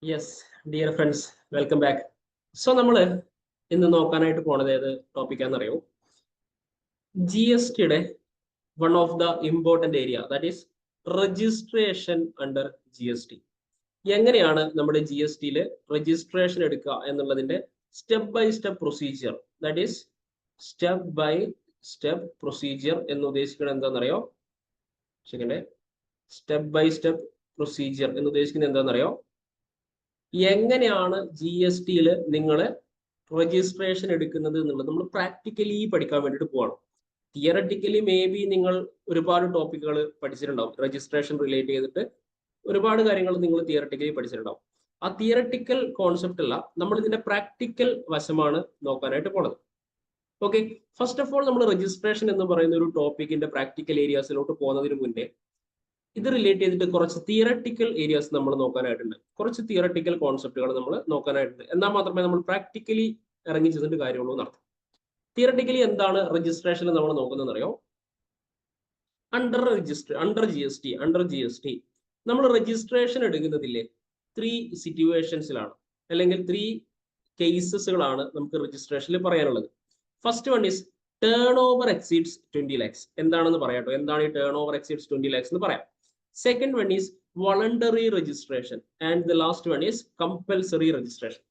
Yes dear friends, welcome back. So നമ്മൾ ഇന്ന് നോക്കാനായിട്ട് പോണത് ഏത് ടോപ്പിക്കാണെന്നറിയോ? ജി എസ് ടിയുടെ one of the important area, that is registration under G S T. എങ്ങനെയാണ് നമ്മുടെ ജി എസ് ടിയിൽ രജിസ്ട്രേഷൻ എടുക്കുക എന്നുള്ളതിന്റെ step by step procedure, that is step by step procedure എന്ന് ഉദ്ദേശിക്കുന്നത് എന്താണെന്നറിയോ? സ്റ്റെപ്പ് ബൈ സ്റ്റെപ്പ് പ്രൊസീജിയർ എന്ന് ഉദ്ദേശിക്കുന്നത് എന്താണെന്നറിയോ? എങ്ങനെയാണ് ജി എസ് ടിയിൽ നിങ്ങൾ രജിസ്ട്രേഷൻ എടുക്കുന്നത് എന്നുള്ളത് നമ്മൾ പ്രാക്ടിക്കലി പഠിക്കാൻ വേണ്ടിയിട്ട് പോവാണ്. തിയററ്റിക്കലി മേ ബി നിങ്ങൾ ഒരുപാട് ടോപ്പിക്കുകൾ പഠിച്ചിട്ടുണ്ടാവും. രജിസ്ട്രേഷൻ റിലേറ്റ് ചെയ്തിട്ട് ഒരുപാട് കാര്യങ്ങൾ നിങ്ങൾ തിയററ്റിക്കലി പഠിച്ചിട്ടുണ്ടാവും. ആ തിയററ്റിക്കൽ കോൺസെപ്റ്റ് അല്ല, നമ്മൾ ഇതിന്റെ പ്രാക്ടിക്കൽ വശമാണ് നോക്കാനായിട്ട് പോണത്. ഓക്കെ, ഫസ്റ്റ് ഓഫ് ഓൾ നമ്മൾ രജിസ്ട്രേഷൻ എന്ന് പറയുന്ന ഒരു ടോപ്പിക്കിന്റെ പ്രാക്ടിക്കൽ ഏരിയാസിലോട്ട് പോകുന്നതിന് മുന്നേ ഇത് റിലേറ്റ് ചെയ്തിട്ട് കുറച്ച് തിയറട്ടിക്കൽ ഏരിയാസ് നമ്മൾ നോക്കാനായിട്ടുണ്ട്. കുറച്ച് തിയറട്ടിക്കൽ കോൺസെപ്റ്റുകൾ നമ്മൾ നോക്കാനായിട്ടുണ്ട്. എന്നാൽ മാത്രമേ നമ്മൾ പ്രാക്ടിക്കലി ഇറങ്ങി ചെന്നിട്ട് കാര്യമുള്ളൂ എന്നർത്ഥം. തിയറട്ടിക്കലി എന്താണ് രജിസ്ട്രേഷൻ നമ്മൾ നോക്കുന്നതെന്ന് അറിയോ? അണ്ടർ ജി എസ് ടി നമ്മൾ രജിസ്ട്രേഷൻ എടുക്കുന്നതില്ലേ 3 സിറ്റുവേഷൻസിലാണ്, അല്ലെങ്കിൽ 3 കേസസുകളാണ് നമുക്ക് രജിസ്ട്രേഷനിൽ പറയാനുള്ളത്. First one is turn over exceeds 20 lakhs. എന്താണെന്ന് പറയാട്ടോ, എന്താണ് ഈ ടേൺ ഓവർ എക്സീഡ്സ് 20 lakhs എന്ന് പറയാം. Second one is voluntary registration and the last one is compulsory registration.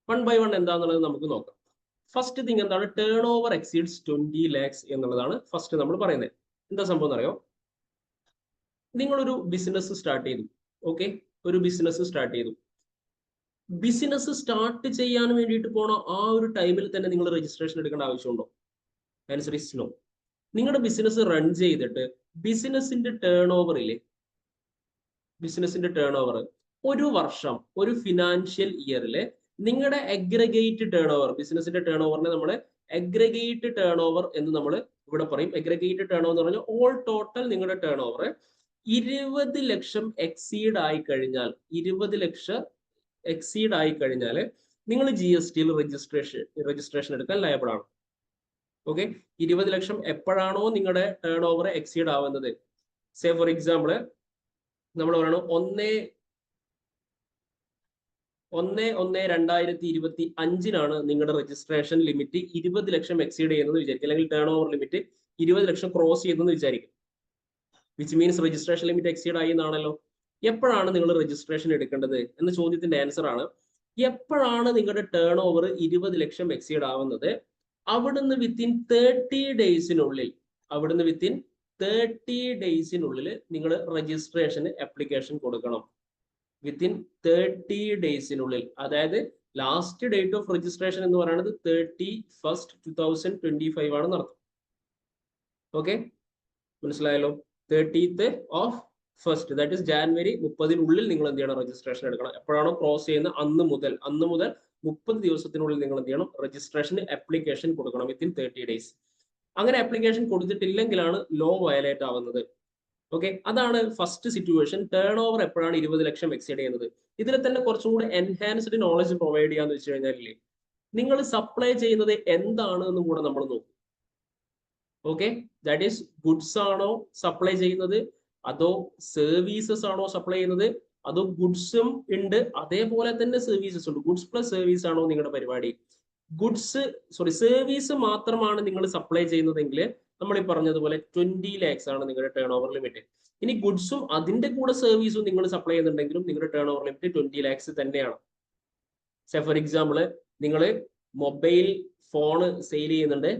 One by one എന്താണെന്നുള്ളത് നമുക്ക് നോക്കാം. ഫസ്റ്റ് തിങ് എന്താണ്? ടേൺ ഓവർ എക്സീഡ്സ് 20 lakhs എന്നുള്ളതാണ് ഫസ്റ്റ് നമ്മൾ പറയുന്നത്. എന്താ സംഭവം എന്നറിയോ? നിങ്ങളൊരു ബിസിനസ് സ്റ്റാർട്ട് ചെയ്തു. ഓക്കെ, ഒരു ബിസിനസ് സ്റ്റാർട്ട് ചെയ്തു. ബിസിനസ് സ്റ്റാർട്ട് ചെയ്യാൻ വേണ്ടിയിട്ട് പോണ ആ ഒരു ടൈമിൽ തന്നെ നിങ്ങൾ രജിസ്ട്രേഷൻ എടുക്കേണ്ട ആവശ്യമുണ്ടോ? Answer is no. നിങ്ങളുടെ ബിസിനസ് റൺ ചെയ്തിട്ട് ബിസിനസിന്റെ ടേൺ ഓവറില്ലേ, ബിസിനസിന്റെ ടേൺ ഓവർ ഒരു വർഷം, ഒരു ഫിനാൻഷ്യൽ ഇയറിലെ നിങ്ങളുടെ അഗ്രിഗേറ്റ് ടേൺ ഓവർ, ബിസിനസിന്റെ ടേൺ ഓവറിനെ നമ്മൾ അഗ്രിഗേറ്റ് ടേൺ ഓവർ എന്ന് നമ്മൾ ഇവിടെ പറയും. അഗ്രിഗേറ്റ് ടേൺ ഓവർ എന്ന് പറഞ്ഞാൽ ഓൾ ടോട്ടൽ നിങ്ങളുടെ ടേൺ ഓവർ 20 ലക്ഷം എക്സീഡ് ആയി കഴിഞ്ഞാൽ, 20 ലക്ഷം എക്സീഡ് ആയി കഴിഞ്ഞാൽ നിങ്ങൾ ജി എസ് ടിയിൽ രജിസ്ട്രേഷൻ എടുക്കാൻ ലയബിൾ ആണ്. ഓക്കെ, 20 ലക്ഷം എപ്പോഴാണോ നിങ്ങളുടെ ടേൺ ഓവർ എക്സീഡ് ആവുന്നത്, സേ ഫോർ എക്സാമ്പിൾ നമ്മൾ പറയണം 1/1/2025 നിങ്ങളുടെ രജിസ്ട്രേഷൻ ലിമിറ്റ് 20 ലക്ഷം എക്സീഡ് ചെയ്യുന്നതെന്ന് വിചാരിക്കും, അല്ലെങ്കിൽ ടേൺ ഓവർ ലിമിറ്റ് 20 ലക്ഷം ക്രോസ് ചെയ്യുന്നതെന്ന് വിചാരിക്കും. Which means registration limit exceed ആയി എന്നാണല്ലോ. എപ്പോഴാണ് നിങ്ങൾ രജിസ്ട്രേഷൻ എടുക്കേണ്ടത് എന്ന ചോദ്യത്തിന്റെ ആൻസർ ആണ്, എപ്പോഴാണ് നിങ്ങളുടെ ടേൺ ഓവർ 20 ലക്ഷം എക്സീഡ് ആവുന്നത് അവിടുന്ന് വിത്തിൻ 30 ഡേയ്സിനുള്ളിൽ, അവിടുന്ന് വിത്തിൻ 30 ഡേയ്സിനുള്ളിൽ നിങ്ങൾ രജിസ്ട്രേഷന് ആപ്ലിക്കേഷൻ കൊടുക്കണം. വിത്തിൻ 30 ഡേയ്സിനുള്ളിൽ, അതായത് ലാസ്റ്റ് ഡേറ്റ് ഓഫ് രജിസ്ട്രേഷൻ എന്ന് പറയുന്നത് 31st 2025 ആണെന്ന് അർത്ഥം. ഓക്കെ, മനസ്സിലായല്ലോ? 30th of 1st, that is January 30-നുള്ളിൽ നിങ്ങൾ എന്ത് ചെയ്യണം? രജിസ്ട്രേഷൻ എടുക്കണം. എപ്പോഴാണോ ക്രോസ് ചെയ്യുന്ന അന്ന് മുതൽ 30 ദിവസത്തിനുള്ളിൽ നിങ്ങൾ എന്ത് ചെയ്യണം? രജിസ്ട്രേഷന് ആപ്ലിക്കേഷൻ കൊടുക്കണം വിത്തിൻ 30 ഡേയ്സ്. അങ്ങനെ ആപ്ലിക്കേഷൻ കൊടുത്തിട്ടില്ലെങ്കിലാണ് ലോ വയലേറ്റ് ആവുന്നത്. ഓക്കെ, അതാണ് ഫസ്റ്റ് സിറ്റുവേഷൻ. ടേൺ ഓവർ എപ്പോഴാണ് 20 ലക്ഷം എക്സീഡ് ചെയ്യുന്നത്. ഇതിൽ തന്നെ കുറച്ചും കൂടെ എൻഹാൻസ്ഡ് നോളജ് പ്രൊവൈഡ് ചെയ്യാന്ന് വെച്ച് കഴിഞ്ഞാൽ നിങ്ങൾ സപ്ലൈ ചെയ്യുന്നത് എന്താണ് എന്നും കൂടെ നമ്മൾ നോക്കും. ഓക്കെ, ദാറ്റ് ഈസ് ഗുഡ്സ് ആണോ സപ്ലൈ ചെയ്യുന്നത്, അതോ സർവീസസ് ആണോ സപ്ലൈ ചെയ്യുന്നത്, അതോ ഗുഡ്സും ഉണ്ട് അതേപോലെ തന്നെ സർവീസസ് ഉണ്ട്, ഗുഡ്സ് പ്ലസ് സർവീസ് ആണോ നിങ്ങളുടെ പരിപാടി? സർവീസ് മാത്രമാണ് നിങ്ങൾ സപ്ലൈ ചെയ്യുന്നതെങ്കിൽ നമ്മൾ ഈ പറഞ്ഞതുപോലെ 20 lakhs ആണ് നിങ്ങളുടെ ടേൺ ഓവർ ലിമിറ്റ്. ഇനി ഗുഡ്സും അതിന്റെ കൂടെ സർവീസും നിങ്ങൾ സപ്ലൈ ചെയ്യുന്നുണ്ടെങ്കിലും നിങ്ങളുടെ ടേൺ ഓവർ ലിമിറ്റ് 20 lakhs തന്നെയാണ്. ഫോർ എക്സാമ്പിൾ, നിങ്ങൾ മൊബൈൽ ഫോൺ സെയിൽ ചെയ്യുന്നുണ്ട്,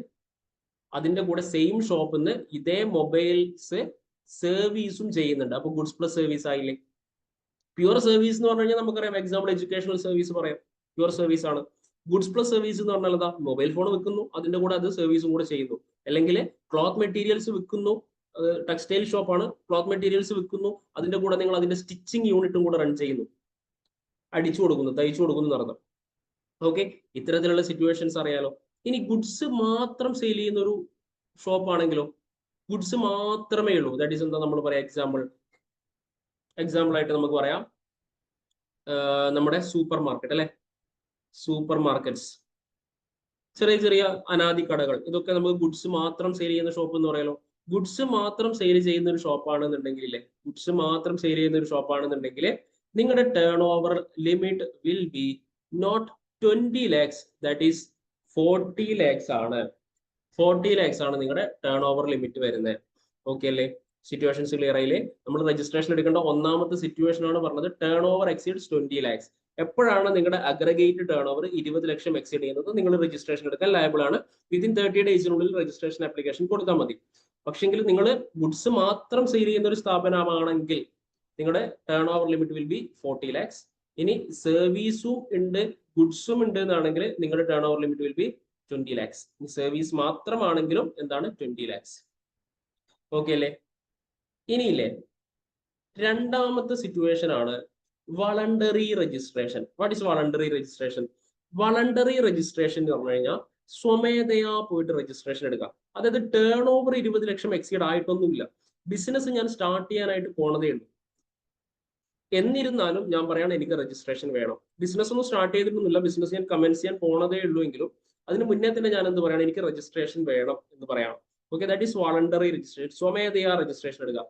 അതിന്റെ കൂടെ സെയിം ഷോപ്പിൽ നിന്ന് ഇതേ മൊബൈൽസ് സർവീസും ചെയ്യുന്നുണ്ട്, അപ്പൊ ഗുഡ്സ് പ്ലസ് സർവീസ് ആയില്ലേ? പ്യുവർ സർവീസ് എന്ന് പറഞ്ഞു കഴിഞ്ഞാൽ നമുക്കറിയാം, എക്സാമ്പിൾ എഡ്യൂക്കേഷണൽ സർവീസ് പറയാം, പ്യുവർ സർവീസ് ആണ്. ഗുഡ്സ് പ്ലസ് സർവീസ് എന്ന് പറഞ്ഞാൽ എന്താ? മൊബൈൽ ഫോൺ വിൽക്കുന്നു, അതിന്റെ കൂടെ അത് സർവീസും കൂടെ ചെയ്യുന്നു. അല്ലെങ്കിൽ ക്ലോത്ത് മെറ്റീരിയൽസ് വിൽക്കുന്നു, ടെക്സ്റ്റൈൽ ഷോപ്പാണ്, ക്ലോത്ത് മെറ്റീരിയൽസ് വിൽക്കുന്നു, അതിന്റെ കൂടെ നിങ്ങൾ അതിന്റെ സ്റ്റിച്ചിങ് യൂണിറ്റും കൂടെ റൺ ചെയ്യുന്നു, അടിച്ചു കൊടുക്കുന്നു, തയ്ച്ചു കൊടുക്കുന്നു നടന്നു. ഓക്കെ, ഇത്തരത്തിലുള്ള സിറ്റുവേഷൻസ് അറിയാലോ. ഇനി ഗുഡ്സ് മാത്രം സെയിൽ ചെയ്യുന്ന ഒരു ഷോപ്പ് ആണെങ്കിലോ, ഗുഡ്സ് മാത്രമേ ഉള്ളൂ, ദാറ്റ് ഈസ് എന്താ നമ്മൾ പറയാം? എക്സാമ്പിൾ ആയിട്ട് നമുക്ക് പറയാം നമ്മുടെ സൂപ്പർ മാർക്കറ്റ് അല്ലെ, സൂപ്പർ മാർക്കറ്റ്സ്, ചെറിയ ചെറിയ അനാദി കടകൾ, ഇതൊക്കെ നമുക്ക് ഗുഡ്സ് മാത്രം സെയിൽ ചെയ്യുന്ന ഷോപ്പ് എന്ന് പറയാലോ. ഗുഡ്സ് മാത്രം സെയിൽ ചെയ്യുന്ന ഒരു ഷോപ്പാണെന്നുണ്ടെങ്കിൽ, ഗുഡ്സ് മാത്രം സെയിൽ ചെയ്യുന്ന ഒരു ഷോപ്പാണെന്നുണ്ടെങ്കിൽ നിങ്ങളുടെ turnover limit will be not 20 lakhs, that is 40 lakhs ആണ്. 40 lakhs ആണ് നിങ്ങളുടെ ടേൺ ഓവർ ലിമിറ്റ് വരുന്നത്. ഓക്കെ അല്ലേ? സിറ്റുവേഷൻസ് ക്ലിയർ ആയില്ലേ? നമ്മൾ രജിസ്ട്രേഷൻ എടുക്കേണ്ട ഒന്നാമത്തെ സിറ്റുവേഷൻ ആണ് പറഞ്ഞത് ടേൺ ഓവർ എക്സീഡ്സ് 20 lakhs. എപ്പോഴാണ് നിങ്ങളുടെ അഗ്രഗേറ്റ് ടേൺ ഓവർ 20 ലക്ഷം എക്സീഡ് ചെയ്യുന്നത് നിങ്ങൾ രജിസ്ട്രേഷൻ എടുക്കാൻ ലയബിൾ ആണ്. വിതിൻ 30 ഡേയ്സിനുള്ളിൽ രജിസ്ട്രേഷൻ ആപ്ലിക്കേഷൻ കൊടുത്താൽ മതി. പക്ഷെങ്കിൽ നിങ്ങൾ ഗുഡ്സ് മാത്രം സെയിൽ ചെയ്യുന്ന ഒരു സ്ഥാപനമാണെങ്കിൽ നിങ്ങളുടെ turnover limit will be 40 lakhs. ഇനി സർവീസും ഉണ്ട് ഗുഡ്സും ഉണ്ട് എന്നാണെങ്കിൽ നിങ്ങളുടെ turnover limit will be 20 lakhs. Service മാത്രമാണെങ്കിലും എന്താണ് 20 lakhs. ഓക്കെ അല്ലേ? ഇനിയില്ലേ രണ്ടാമത്തെ സിറ്റുവേഷൻ ആണ് voluntary registration. What is voluntary registration? Voluntary registration എന്ന് പറഞ്ഞു കഴിഞ്ഞാൽ സ്വമേധയാ പോയിട്ട് രജിസ്ട്രേഷൻ എടുക്കാം. അതായത് ടേൺ ഓവർ 20 ലക്ഷം എക്സീഡ് ആയിട്ടൊന്നുമില്ല, ബിസിനസ് ഞാൻ സ്റ്റാർട്ട് ചെയ്യാനായിട്ട് പോണതേ ഉള്ളൂ, എന്നിരുന്നാലും ഞാൻ പറയാണ് എനിക്ക് രജിസ്ട്രേഷൻ വേണം. ബിസിനസ് ഒന്നും സ്റ്റാർട്ട് ചെയ്തിട്ടൊന്നുമില്ല, ബിസിനസ് ഞാൻ കമൻസ് ചെയ്യാൻ പോണതേ ഉള്ളൂ എങ്കിലും അതിന് മുന്നേ തന്നെ ഞാൻ എന്ത് പറയണം, എനിക്ക് രജിസ്ട്രേഷൻ വേണം എന്ന് പറയാം. Okay, that is voluntary registration, സ്വമേധയാ രജിസ്ട്രേഷൻ എടുക്കുക.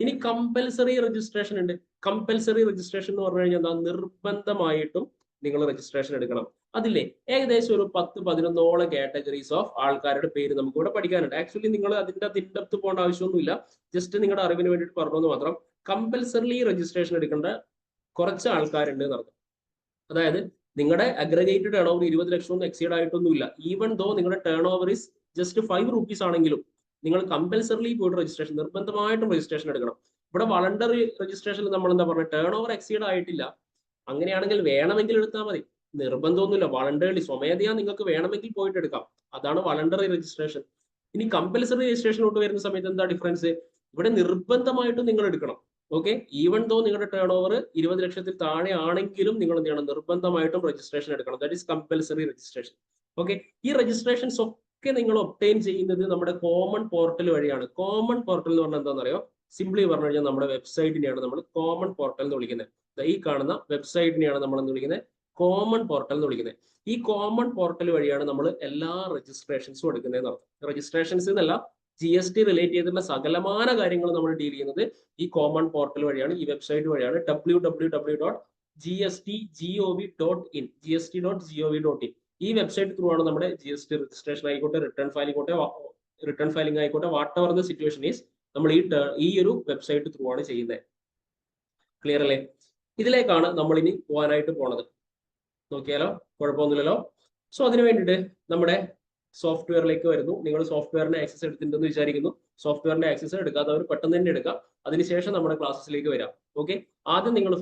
ഇനി കമ്പൽസറി രജിസ്ട്രേഷൻ ഉണ്ട്. കമ്പൽസറി രജിസ്ട്രേഷൻ എന്ന് പറഞ്ഞു കഴിഞ്ഞാൽ എന്താ, നിർബന്ധമായിട്ടും നിങ്ങൾ രജിസ്ട്രേഷൻ എടുക്കണം. അതില്ലേ ഏകദേശം ഒരു 10-11 കാറ്റഗറീസ് ഓഫ് ആൾക്കാരുടെ പേര് നമുക്ക് ഇവിടെ പഠിക്കാനുണ്ട്. ആക്ച്വലി നിങ്ങൾ അതിന്റെ അതിൻ്റെ പോകേണ്ട ആവശ്യമൊന്നുമില്ല, ജസ്റ്റ് നിങ്ങളുടെ അറിവിന് വേണ്ടിയിട്ട് പറഞ്ഞു മാത്രം. കമ്പൽസറി രജിസ്ട്രേഷൻ എടുക്കേണ്ട കുറച്ച് ആൾക്കാരുണ്ട് എന്നർത്ഥം. അതായത് നിങ്ങളുടെ അഗ്രഗേറ്റഡ് ടേൺ ഓവർ 20 ലക്ഷം ഒന്നും എക്സീഡ് ആയിട്ടൊന്നുമില്ല. ഈവൻ ദോ നിങ്ങളുടെ turn over is just 5 rupees ആണെങ്കിലും നിങ്ങൾ കമ്പൽസറി പോയിട്ട് രജിസ്ട്രേഷൻ നിർബന്ധമായിട്ടും രജിസ്ട്രേഷൻ എടുക്കണം. ഇവിടെ വളണ്ടറി രജിസ്ട്രേഷനിൽ നമ്മൾ എന്താ പറയുക, ടേൺ ഓവർ എക്സീഡ് ആയിട്ടില്ല, അങ്ങനെയാണെങ്കിൽ വേണമെങ്കിൽ എടുത്താൽ മതി, നിർബന്ധമൊന്നുമില്ല. വളണ്ടറി സ്വമേധയാ നിങ്ങൾക്ക് വേണമെങ്കിൽ പോയിട്ട് എടുക്കാം, അതാണ് വളണ്ടറി രജിസ്ട്രേഷൻ. ഇനി കമ്പൽസറി രജിസ്ട്രേഷനോട്ട് വരുന്ന സമയത്ത് എന്താ ഡിഫറൻസ്? ഇവിടെ നിർബന്ധമായിട്ടും നിങ്ങൾ എടുക്കണം. ഓക്കെ, ഈവൻ ദോ നിങ്ങളുടെ ടേൺ ഓവർ 20 ലക്ഷത്തിൽ താഴെ ആണെങ്കിലും നിങ്ങൾ എന്ത് ചെയ്യണം, നിർബന്ധമായിട്ടും രജിസ്ട്രേഷൻ എടുക്കണം. That is compulsory registration. Okay, ഈ രജിസ്ട്രേഷൻസ് ഒക്കെ നിങ്ങൾ ഒബ്റ്റെയിൻ ചെയ്യുന്നത് നമ്മുടെ കോമൺ പോർട്ടൽ വഴിയാണ്. കോമൺ പോർട്ടൽ എന്ന് പറഞ്ഞാൽ എന്താണെന്ന് അറിയോ? സിംപ്ലി പറഞ്ഞു കഴിഞ്ഞാൽ നമ്മുടെ വെബ്സൈറ്റിനെയാണ് നമ്മൾ കോമൺ പോർട്ടൽ എന്ന് വിളിക്കുന്നത്. ഈ കാണുന്ന വെബ്സൈറ്റിനെയാണ് നമ്മൾ എന്ന് വിളിക്കുന്നത് കോമൺ പോർട്ടൽ എന്ന് വിളിക്കുന്നത്. ഈ കോമൺ പോർട്ടൽ വഴിയാണ് നമ്മൾ എല്ലാ രജിസ്ട്രേഷൻസും എടുക്കുന്നതെന്ന് അർത്ഥം. രജിസ്ട്രേഷൻസ് എന്നല്ല, GST റിലേറ്റ് ചെയ്തിട്ടുള്ള സകലമാന കാര്യങ്ങൾ നമ്മൾ ഡീൽ ചെയ്യുന്നത് ഈ കോമൺ പോർട്ടൽ വഴിയാണ്, ഈ വെബ്സൈറ്റ് വഴിയാണ്. www.gst.gov.in gst.gov.in ഈ വെബ്സൈറ്റ് ത്രൂ ആണ് നമ്മുടെ GST രജിസ്ട്രേഷൻ ആയിക്കോട്ടെ, റിട്ടേൺ ഫയലിംഗ് ആയിക്കോട്ടെ, what ever the situation is, നമ്മൾ ഈ ഒരു വെബ്സൈറ്റ് ത്രൂ ആണ് ചെയ്യുന്നത്. ക്ലിയർ അല്ലേ? ഇതിലേക്കാണ് നമ്മൾ ഇനി പോകാനായിട്ട് പോണത്. നോക്കിയാലോ, കുഴപ്പമൊന്നുമില്ലല്ലോ. സോ അതിന് വേണ്ടിയിട്ട് നമ്മുടെ സോഫ്റ്റ്വെയറിലേക്ക് വരുന്നു. നിങ്ങൾ സോഫ്റ്റ്വെയറിന്റെ ആക്സസ് എടുത്തിട്ടുണ്ടെന്ന് വിചാരിക്കുന്നു. സോഫ്റ്റ്വെയറിന്റെ ആക്സസ് എടുക്കാത്തവർ പെട്ടെന്ന് തന്നെ എടുക്കാം, അതിനുശേഷം നമ്മുടെ ക്ലാസ്സിലേക്ക് വരാം. ഓക്കെ, ആദ്യം നിങ്ങൾ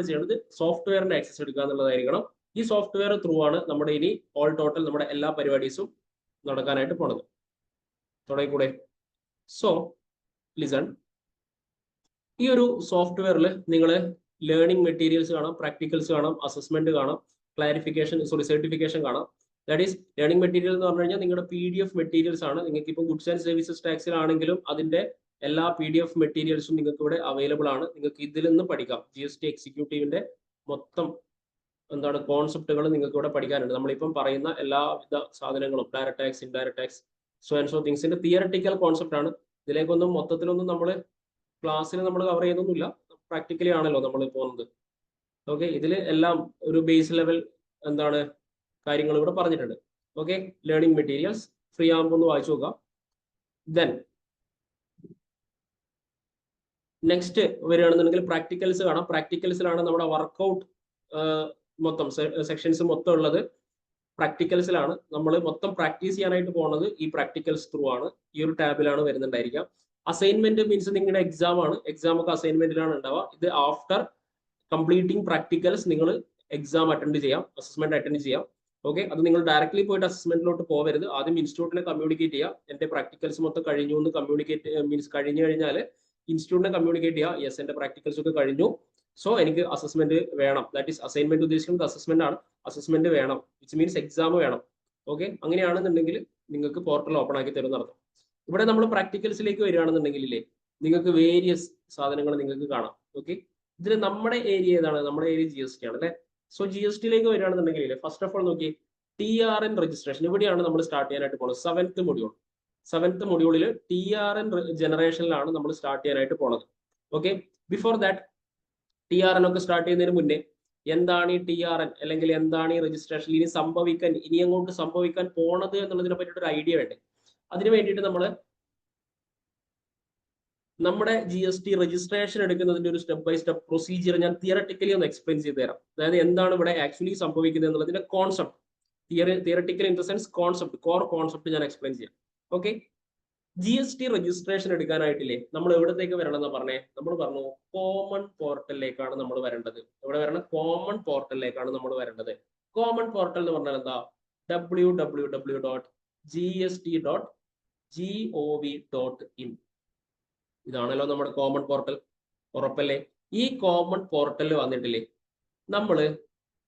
ചെയ്യേണ്ടത് സോഫ്റ്റ്വെയറിന്റെ ആക്സസ് എടുക്കുക എന്നുള്ളതായിരിക്കണം. ഈ സോഫ്റ്റ്വെയർ ത്രൂ ആണ് നമ്മുടെ ഇനി ഓൾ ടോട്ടൽ നമ്മുടെ എല്ലാ പരിപാടീസും നടക്കാനായിട്ട് പോണത്. തുടങ്ങിക്കൂടെ? സോ ലിസൺ, ഈ ഒരു സോഫ്റ്റ്വെയറിൽ നിങ്ങൾ ലേണിംഗ് മെറ്റീരിയൽസ് കാണാം, പ്രാക്ടിക്കൽസ് കാണാം, അസസ്മെന്റ് കാണാം, സർട്ടിഫിക്കേഷൻ കാണാം. ദാറ്റ് ഈസ് ലേണിംഗ് മെറ്റീരിയൽ എന്ന് പറഞ്ഞു കഴിഞ്ഞാൽ നിങ്ങളുടെ PDF മെറ്റീരിയൽസ് ആണ്. നിങ്ങൾക്ക് ഇപ്പം ഗുഡ്സ് ആൻഡ് സർവീസസ് ടാക്സിലാണെങ്കിലും അതിന്റെ എല്ലാ PDF മെറ്റീരിയൽസും നിങ്ങൾക്ക് ഇവിടെ അവൈലബിൾ ആണ്. നിങ്ങൾക്ക് ഇതിൽ നിന്ന് പഠിക്കാം. GST എക്സിക്യൂട്ടീവിന്റെ മൊത്തം എന്താണ് കോൺസെപ്റ്റുകൾ നിങ്ങൾക്ക് ഇവിടെ പഠിക്കാനുണ്ട്. നമ്മളിപ്പം പറയുന്ന എല്ലാവിധ സാധനങ്ങളും direct tax, indirect tax, so and so തിങ്സിന്റെ തിയറട്ടിക്കൽ കോൺസെപ്റ്റ് ആണ്. ഇതിലേക്കൊന്നും മൊത്തത്തിലൊന്നും നമ്മൾ ക്ലാസ്സിൽ നമ്മൾ കവർ ചെയ്യുന്നൊന്നുമില്ല, പ്രാക്ടിക്കലി ആണല്ലോ നമ്മൾ പോകുന്നത്. ഓക്കെ, ഇതിൽ എല്ലാം ഒരു ബേസ് ലെവൽ എന്താണ് കാര്യങ്ങൾ ഇവിടെ പറഞ്ഞിട്ടുണ്ട്. ഓക്കെ, ലേണിംഗ് മെറ്റീരിയൽസ് ഫ്രീ ആകുമ്പോൾ ഒന്ന് വായിച്ചു നോക്കാം. ദെൻ നെക്സ്റ്റ് വരികയാണെന്നുണ്ടെങ്കിൽ പ്രാക്ടിക്കൽസ് കാണാം. പ്രാക്ടിക്കൽസിലാണ് നമ്മുടെ വർക്കൗട്ട് മൊത്തം സെക്ഷൻസ് മൊത്തം ഉള്ളത് പ്രാക്ടിക്കൽസിലാണ്. നമ്മൾ മൊത്തം പ്രാക്ടീസ് ചെയ്യാനായിട്ട് പോകുന്നത് ഈ പ്രാക്ടിക്കൽസ് ത്രൂ ആണ്. ഈ ഒരു ടാബിലാണ് വരുന്നുണ്ടായിരിക്കാം. അസൈൻമെന്റ് മീൻസ് നിങ്ങളുടെ എക്സാം ആണ്, എക്സാം ഒക്കെ അസൈൻമെന്റിലാണ് ഉണ്ടാവുക. ഇത് ആഫ്റ്റർ കംപ്ലീറ്റിംഗ് പ്രാക്ടിക്കൽസ് നിങ്ങൾ എക്സാം അറ്റൻഡ് ചെയ്യാം, അസസ്മെന്റ് അറ്റൻഡ് ചെയ്യാം. ഓക്കെ, അത് നിങ്ങൾ ഡയറക്ട്ലി പോയിട്ട് അസസ്മെന്റിലോട്ട് പോകരുത്. ആദ്യം ഇൻസ്റ്റിറ്റ്യൂട്ടിനെ കമ്മ്യൂണിക്കേറ്റ് ചെയ്യുക. എന്റെ പ്രാക്ടിക്കൽസ് മൊത്തം കഴിഞ്ഞു എന്ന് കഴിഞ്ഞു കഴിഞ്ഞാൽ ഇൻസ്റ്റിറ്റ്യൂട്ടിനെ കമ്മ്യൂണിക്കേറ്റ് ചെയ്യുക. യെസ്, എന്റെ പ്രാക്ടിക്കൽസ് ഒക്കെ കഴിഞ്ഞു, സോ എനിക്ക് അസസ്മെന്റ് വേണം. ദാറ്റ് ഈസ് അസൈൻമെന്റ് ഉദ്ദേശിക്കുന്നത് അസസ്മെന്റ് ആണ്. അസസ്മെന്റ് വേണം, വിച്ച് മീൻസ് എക്സാം വേണം. ഓക്കെ, അങ്ങനെയാണെന്നുണ്ടെങ്കിൽ നിങ്ങൾക്ക് പോർട്ടൽ ഓപ്പൺ ആക്കി തരുന്ന അർത്ഥം. ഇവിടെ നമ്മൾ പ്രാക്ടിക്കൽസിലേക്ക് വരികയാണെന്നുണ്ടെങ്കിലേ നിങ്ങൾക്ക് വേരിയസ് സാധനങ്ങൾ നിങ്ങൾക്ക് കാണാം. ഓക്കെ, ഇതിൽ നമ്മുടെ ഏരിയ ഏതാണ്? നമ്മുടെ ഏരിയ GST ആണ് അല്ലെ. സോ GSTയിലേക്ക് വരികയാണെന്നുണ്ടെങ്കിൽ ഫസ്റ്റ് ഓഫ് ഓൾ നോക്കി, TRN രജിസ്ട്രേഷൻ ഇവിടെയാണ് നമ്മൾ സ്റ്റാർട്ട് ചെയ്യാനായിട്ട് പോകുന്നത്. 7th മൊഡ്യൂളിൽ TRN ജനറേഷനിലാണ് നമ്മൾ സ്റ്റാർട്ട് ചെയ്യാനായിട്ട് പോണത്. ഓക്കെ, ബിഫോർ ദാറ്റ് TRN ഒക്കെ സ്റ്റാർട്ട് ചെയ്യുന്നതിന് മുന്നേ എന്താണ് ഈ TRN അല്ലെങ്കിൽ എന്താണ് ഈ രജിസ്ട്രേഷൻ, ഇനി അങ്ങോട്ട് സംഭവിക്കാൻ പോണത് എന്നുള്ളതിനെ പറ്റിയിട്ട് ഒരു ഐഡിയ വേണ്ടേ. അതിന് വേണ്ടിയിട്ട് നമ്മുടെ GST രജിസ്ട്രേഷൻ എടുക്കുന്നതിന്റെ ഒരു സ്റ്റെപ്പ് ബൈ സ്റ്റെപ്പ് പ്രൊസീജിയർ ഞാൻ തിയറട്ടിക്കലി ഒന്ന് എക്സ്പ്ലെയിൻ ചെയ്ത് തരാം. അതായത് എന്താണ് ഇവിടെ ആക്ച്വലി സംഭവിക്കുന്നത് എന്നുള്ളതിന്റെ concept, theoretical in the sense concept, core concept ഞാൻ എക്സ്പ്ലെയിൻ ചെയ്യാം. ഓക്കെ, GST രജിസ്ട്രേഷൻ എടുക്കാനായിട്ടില്ലേ നമ്മൾ എവിടത്തേക്ക് വരണം എന്ന് പറഞ്ഞേ? നമ്മൾ പറഞ്ഞു കോമൺ പോർട്ടലിലേക്കാണ് നമ്മൾ വരേണ്ടത്. എവിടെ വരണം? കോമൺ പോർട്ടലിലേക്കാണ് നമ്മൾ വരേണ്ടത്. കോമൺ പോർട്ടൽ എന്ന് പറഞ്ഞാൽ എന്താ? www.gst.gov.in. ഇതാണല്ലോ നമ്മുടെ കോമൺ പോർട്ടൽ, ഉറപ്പല്ലേ? ഈ കോമൺ പോർട്ടലിൽ വന്നിട്ടില്ലേ നമ്മള്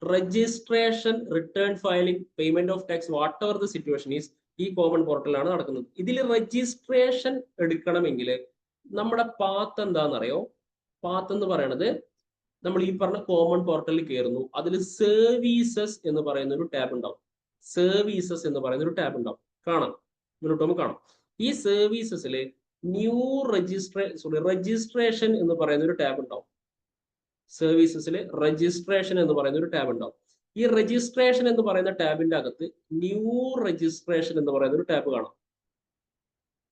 registration, return filing, payment of tax, what ever the situation is, ഈ കോമൺ പോർട്ടലാണ് നടക്കുന്നത്. ഇതിൽ രജിസ്ട്രേഷൻ എടുക്കണമെങ്കിൽ നമ്മുടെ പാത്ത് എന്താണെന്നറിയോ? പാത്ത് എന്ന് പറയുന്നത് നമ്മൾ ഈ പറഞ്ഞ കോമൺ പോർട്ടലിൽ കയറുന്നു, അതിൽ സർവീസസ് എന്ന് പറയുന്ന ഒരു ടാബ് ഉണ്ടാവും. സർവീസസ് എന്ന് പറയുന്ന ഒരു ടാബ് ഉണ്ടാവും, കാണാം, മുന്നോട്ട് കാണാം. ഈ സർവീസസിൽ രജിസ്ട്രേഷൻ എന്ന് പറയുന്ന ഒരു ടാബ് ഉണ്ടാവും. സർവീസസിൽ രജിസ്ട്രേഷൻ എന്ന് പറയുന്ന ഒരു ടാബ് ഉണ്ടാവും. ഈ രജിസ്ട്രേഷൻ എന്ന് പറയുന്ന ടാബിന്റെ അകത്ത് ന്യൂ രജിസ്ട്രേഷൻ എന്ന് പറയുന്ന ഒരു ടാബ് കാണാം.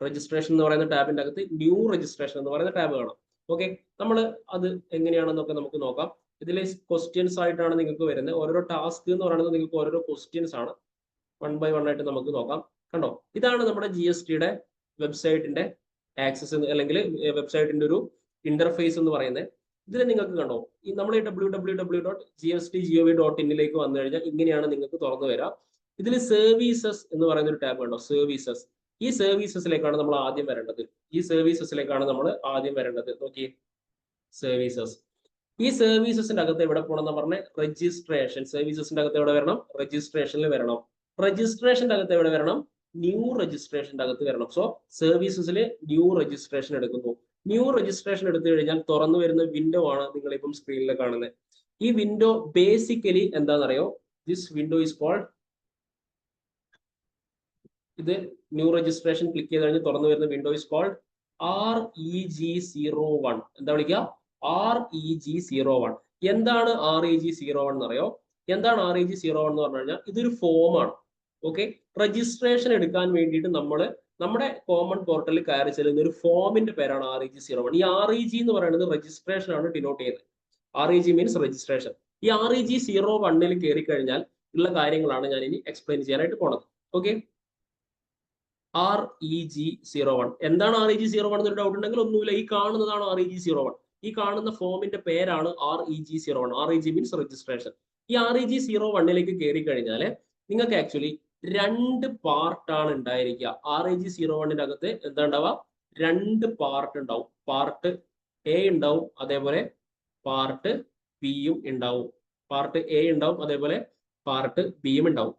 രജിസ്ട്രേഷൻ എന്ന് പറയുന്ന ടാബിന്റെ അകത്ത് ന്യൂ രജിസ്ട്രേഷൻ എന്ന് പറയുന്ന ടാബ് കാണാം. ഓക്കെ, നമ്മൾ അത് എങ്ങനെയാണെന്നൊക്കെ നമുക്ക് നോക്കാം. ഇതിൽ ക്വസ്റ്റ്യൻസ് ആയിട്ടാണ് നിങ്ങൾക്ക് വരുന്നത്. ഓരോരോ ടാസ്ക് എന്ന് പറയുന്നത് നിങ്ങൾക്ക് ഓരോരോ ക്വസ്റ്റ്യൻസ് ആണ്. 1 by 1 ആയിട്ട് നമുക്ക് നോക്കാം. കണ്ടോ, ഇതാണ് നമ്മുടെ GSTയുടെ വെബ്സൈറ്റിന്റെ ആക്സസ് അല്ലെങ്കിൽ വെബ്സൈറ്റിന്റെ ഒരു ഇന്റർഫേസ് എന്ന് പറയുന്നത്. ഇതിൽ നിങ്ങൾക്ക് കണ്ടോ, ഈ നമ്മൾ ഈ www.gst.gov.in വന്നു കഴിഞ്ഞാൽ ഇങ്ങനെയാണ് നിങ്ങൾക്ക് തുറന്നു വരാം. ഇതിൽ സർവീസസ് എന്ന് പറയുന്ന ഒരു ടാബ് കണ്ടോ, സർവീസസ്. ഈ സർവീസസിലേക്കാണ് നമ്മൾ ആദ്യം വരേണ്ടത്. നോക്കിയേ, സർവീസസ്. ഈ സർവീസസിന്റെ അകത്ത് എവിടെ പോകണം എന്ന് പറഞ്ഞാൽ രജിസ്ട്രേഷൻ. സർവീസസിന്റെ അകത്ത് എവിടെ വരണം? രജിസ്ട്രേഷനിൽ വരണം. രജിസ്ട്രേഷന്റെ അകത്ത് എവിടെ വരണം? ന്യൂ രജിസ്ട്രേഷന്റെ അകത്ത് വരണം. സോ സർവീസസിൽ ന്യൂ രജിസ്ട്രേഷൻ എടുക്കുന്നു. ന്യൂ രജിസ്ട്രേഷൻ എടുത്തു കഴിഞ്ഞാൽ തുറന്നു വരുന്ന വിൻഡോ ആണ് നിങ്ങൾ ഇപ്പം സ്ക്രീനിൽ കാണുന്നത്. ഈ വിൻഡോ ബേസിക്കലി എന്താണെന്നറിയോ? ദിസ് വിൻഡോ ഈസ് കോൾഡ്, ഇത് ന്യൂ രജിസ്ട്രേഷൻ ക്ലിക്ക് ചെയ്ത് കഴിഞ്ഞ് തുറന്നു വരുന്ന വിൻഡോ ഈസ് കോൾഡ് REG01. എന്താ വിളിക്കുക? REG01. എന്താണ് REG01 എന്നറിയോ? എന്താണ് REG01 എന്ന് പറഞ്ഞു കഴിഞ്ഞാൽ ഇതൊരു ഫോമാണ്. ഓക്കെ, രജിസ്ട്രേഷൻ എടുക്കാൻ വേണ്ടിയിട്ട് നമ്മുടെ കോമൺ പോർട്ടലിൽ കയറി ചെല്ലുന്ന ഒരു ഫോമിന്റെ പേരാണ് REG01. ഈ REG എന്ന് പറയുന്നത് രജിസ്ട്രേഷൻ ആണ് ഡിനോട്ട് ചെയ്യുന്നത്. REG means registration. ഈ REG01 കയറി കഴിഞ്ഞാൽ ഉള്ള കാര്യങ്ങളാണ് ഞാൻ ഇനി എക്സ്പ്ലെയിൻ ചെയ്യാനായിട്ട് പോണത്. ഓക്കെ, REG01 എന്താണ്? REG01 എന്നൊരു ഡൗട്ട് ഉണ്ടെങ്കിൽ ഒന്നുമില്ല, ഈ കാണുന്നതാണ് REG01. ഈ കാണുന്ന ഫോമിന്റെ പേരാണ് REG01. REG means registration. ഈ REG01 കയറി കഴിഞ്ഞാൽ നിങ്ങൾക്ക് ആക്ച്വലി 2 പാർട്ടാണ് ഉണ്ടായിരിക്കുക. REG01 അകത്ത് എന്താ ഉണ്ടാവുക? 2 പാർട്ട് ഉണ്ടാവും. പാർട്ട് A ഉണ്ടാവും, അതേപോലെ പാർട്ട് ബിയും ഉണ്ടാവും. പാർട്ട് A ഉണ്ടാവും, അതേപോലെ പാർട്ട് ബിയും ഉണ്ടാവും.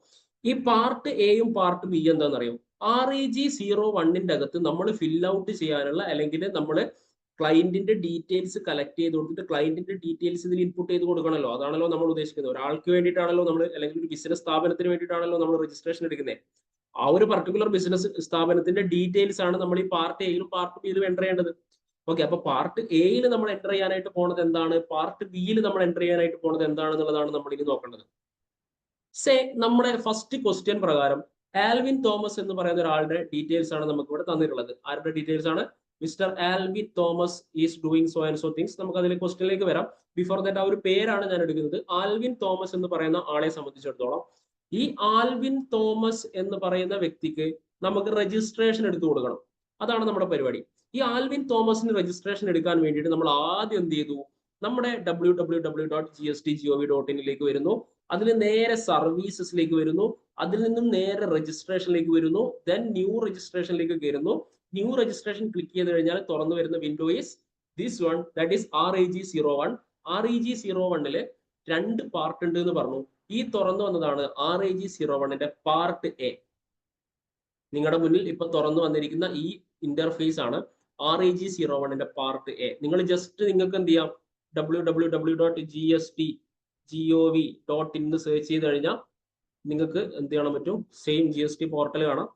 ഈ പാർട്ട് എയും പാർട്ട് ബി എന്താണെന്നറിയോ? REG01 അകത്ത് നമ്മൾ ഫിൽ ഔട്ട് ചെയ്യാനുള്ള, അല്ലെങ്കിൽ നമ്മൾ ക്ലയന്റിന്റെ ഡീറ്റെയിൽസ് കളക്ട് ചെയ്ത് കൊടുത്തിട്ട് ക്ലയന്റിന്റെ ഡീറ്റെയിൽസ് ഇതിൽ ഇൻപുട്ട് ചെയ്ത് കൊടുക്കണമല്ലോ. അതാണല്ലോ നമ്മൾ ഉദ്ദേശിക്കുന്നത്. ഒരാൾക്ക് വേണ്ടിയിട്ടാണല്ലോ നമ്മൾ, അല്ലെങ്കിൽ ഒരു ബിസിനസ് സ്ഥാപനത്തിന് വേണ്ടിയിട്ടാണല്ലോ നമ്മൾ രജിസ്ട്രേഷൻ എടുക്കുന്നത്. ആ ഒരു പർട്ടിക്കുലർ ബിസിനസ് സ്ഥാപനത്തിന്റെ ഡീറ്റെയിൽസ് ആണ് നമ്മൾ ഈ പാർട്ട് എയിലും പാർട്ട് ബിയിലും എൻ്റർ ചെയ്യേണ്ടത്. ഓക്കെ, അപ്പൊ പാർട്ട് എയിൽ നമ്മൾ എൻ്റർ ചെയ്യാനായിട്ട് പോണത് എന്താണ്? പാർട്ട് ബിയിൽ നമ്മൾ എൻ്റർ ചെയ്യാനായിട്ട് പോണത് എന്താണെന്നുള്ളതാണ് നമ്മൾ ഇനി നോക്കേണ്ടത്. നമ്മുടെ ഫസ്റ്റ് ക്വസ്റ്റ്യൻ പ്രകാരം ആൽവിൻ തോമസ് എന്ന് പറയുന്ന ഒരാളുടെ ഡീറ്റെയിൽസ് ആണ് നമുക്ക് ഇവിടെ തന്നിട്ടുള്ളത്. ആരുടെ ഡീറ്റെയിൽസ് ആണ്? Mister Alvin Thomas is doing so and so things. നമുക്ക് അതിലെ ക്വസ്റ്റ്യനിലേക്ക് വരാം. ബിഫോർ ദാറ്റ് ആ ഒരു പേരാണ് ഞാൻ എടുക്കുന്നത്. ആൽവിൻ തോമസ് എന്ന് പറയുന്ന ആളെ സംബന്ധിച്ചിടത്തോളം, ഈ ആൽവിൻ തോമസ് എന്ന് പറയുന്ന വ്യക്തിക്ക് നമുക്ക് രജിസ്ട്രേഷൻ എടുത്തു കൊടുക്കണം. അതാണ് നമ്മുടെ പരിപാടി. ഈ ആൽവിൻ തോമസിന് രജിസ്ട്രേഷൻ എടുക്കാൻ വേണ്ടിയിട്ട് നമ്മൾ ആദ്യം എന്ത് ചെയ്തു? നമ്മുടെ www.gst.gov.in വരുന്നു. അതിൽ നേരെ സർവീസസിലേക്ക് വരുന്നു. അതിൽ നിന്നും നേരെ രജിസ്ട്രേഷനിലേക്ക് വരുന്നു. ദെൻ ന്യൂ രജിസ്ട്രേഷനിലേക്ക് കയറുന്നു. ന്യൂ രജിസ്ട്രേഷൻ ക്ലിക്ക് ചെയ്ത് കഴിഞ്ഞാൽ തുറന്നു വരുന്ന window is this one, that is REG01. REG01 2 part ഉണ്ട് എന്ന് പറഞ്ഞു. ഈ തുറന്നു വന്നതാണ് REG01 പാർട്ട് എ. നിങ്ങളുടെ മുന്നിൽ ഇപ്പൊ തുറന്നു വന്നിരിക്കുന്ന ഈ ഇന്റർഫേസ് ആണ് REG01 പാർട്ട് എ. നിങ്ങൾ ജസ്റ്റ് നിങ്ങൾക്ക് എന്ത് ചെയ്യാം? www.gst.gov.in സെർച്ച് ചെയ്ത് കഴിഞ്ഞാൽ നിങ്ങൾക്ക് എന്ത് ചെയ്യാൻ പറ്റും? സെയിം GST പോർട്ടൽ കാണാം.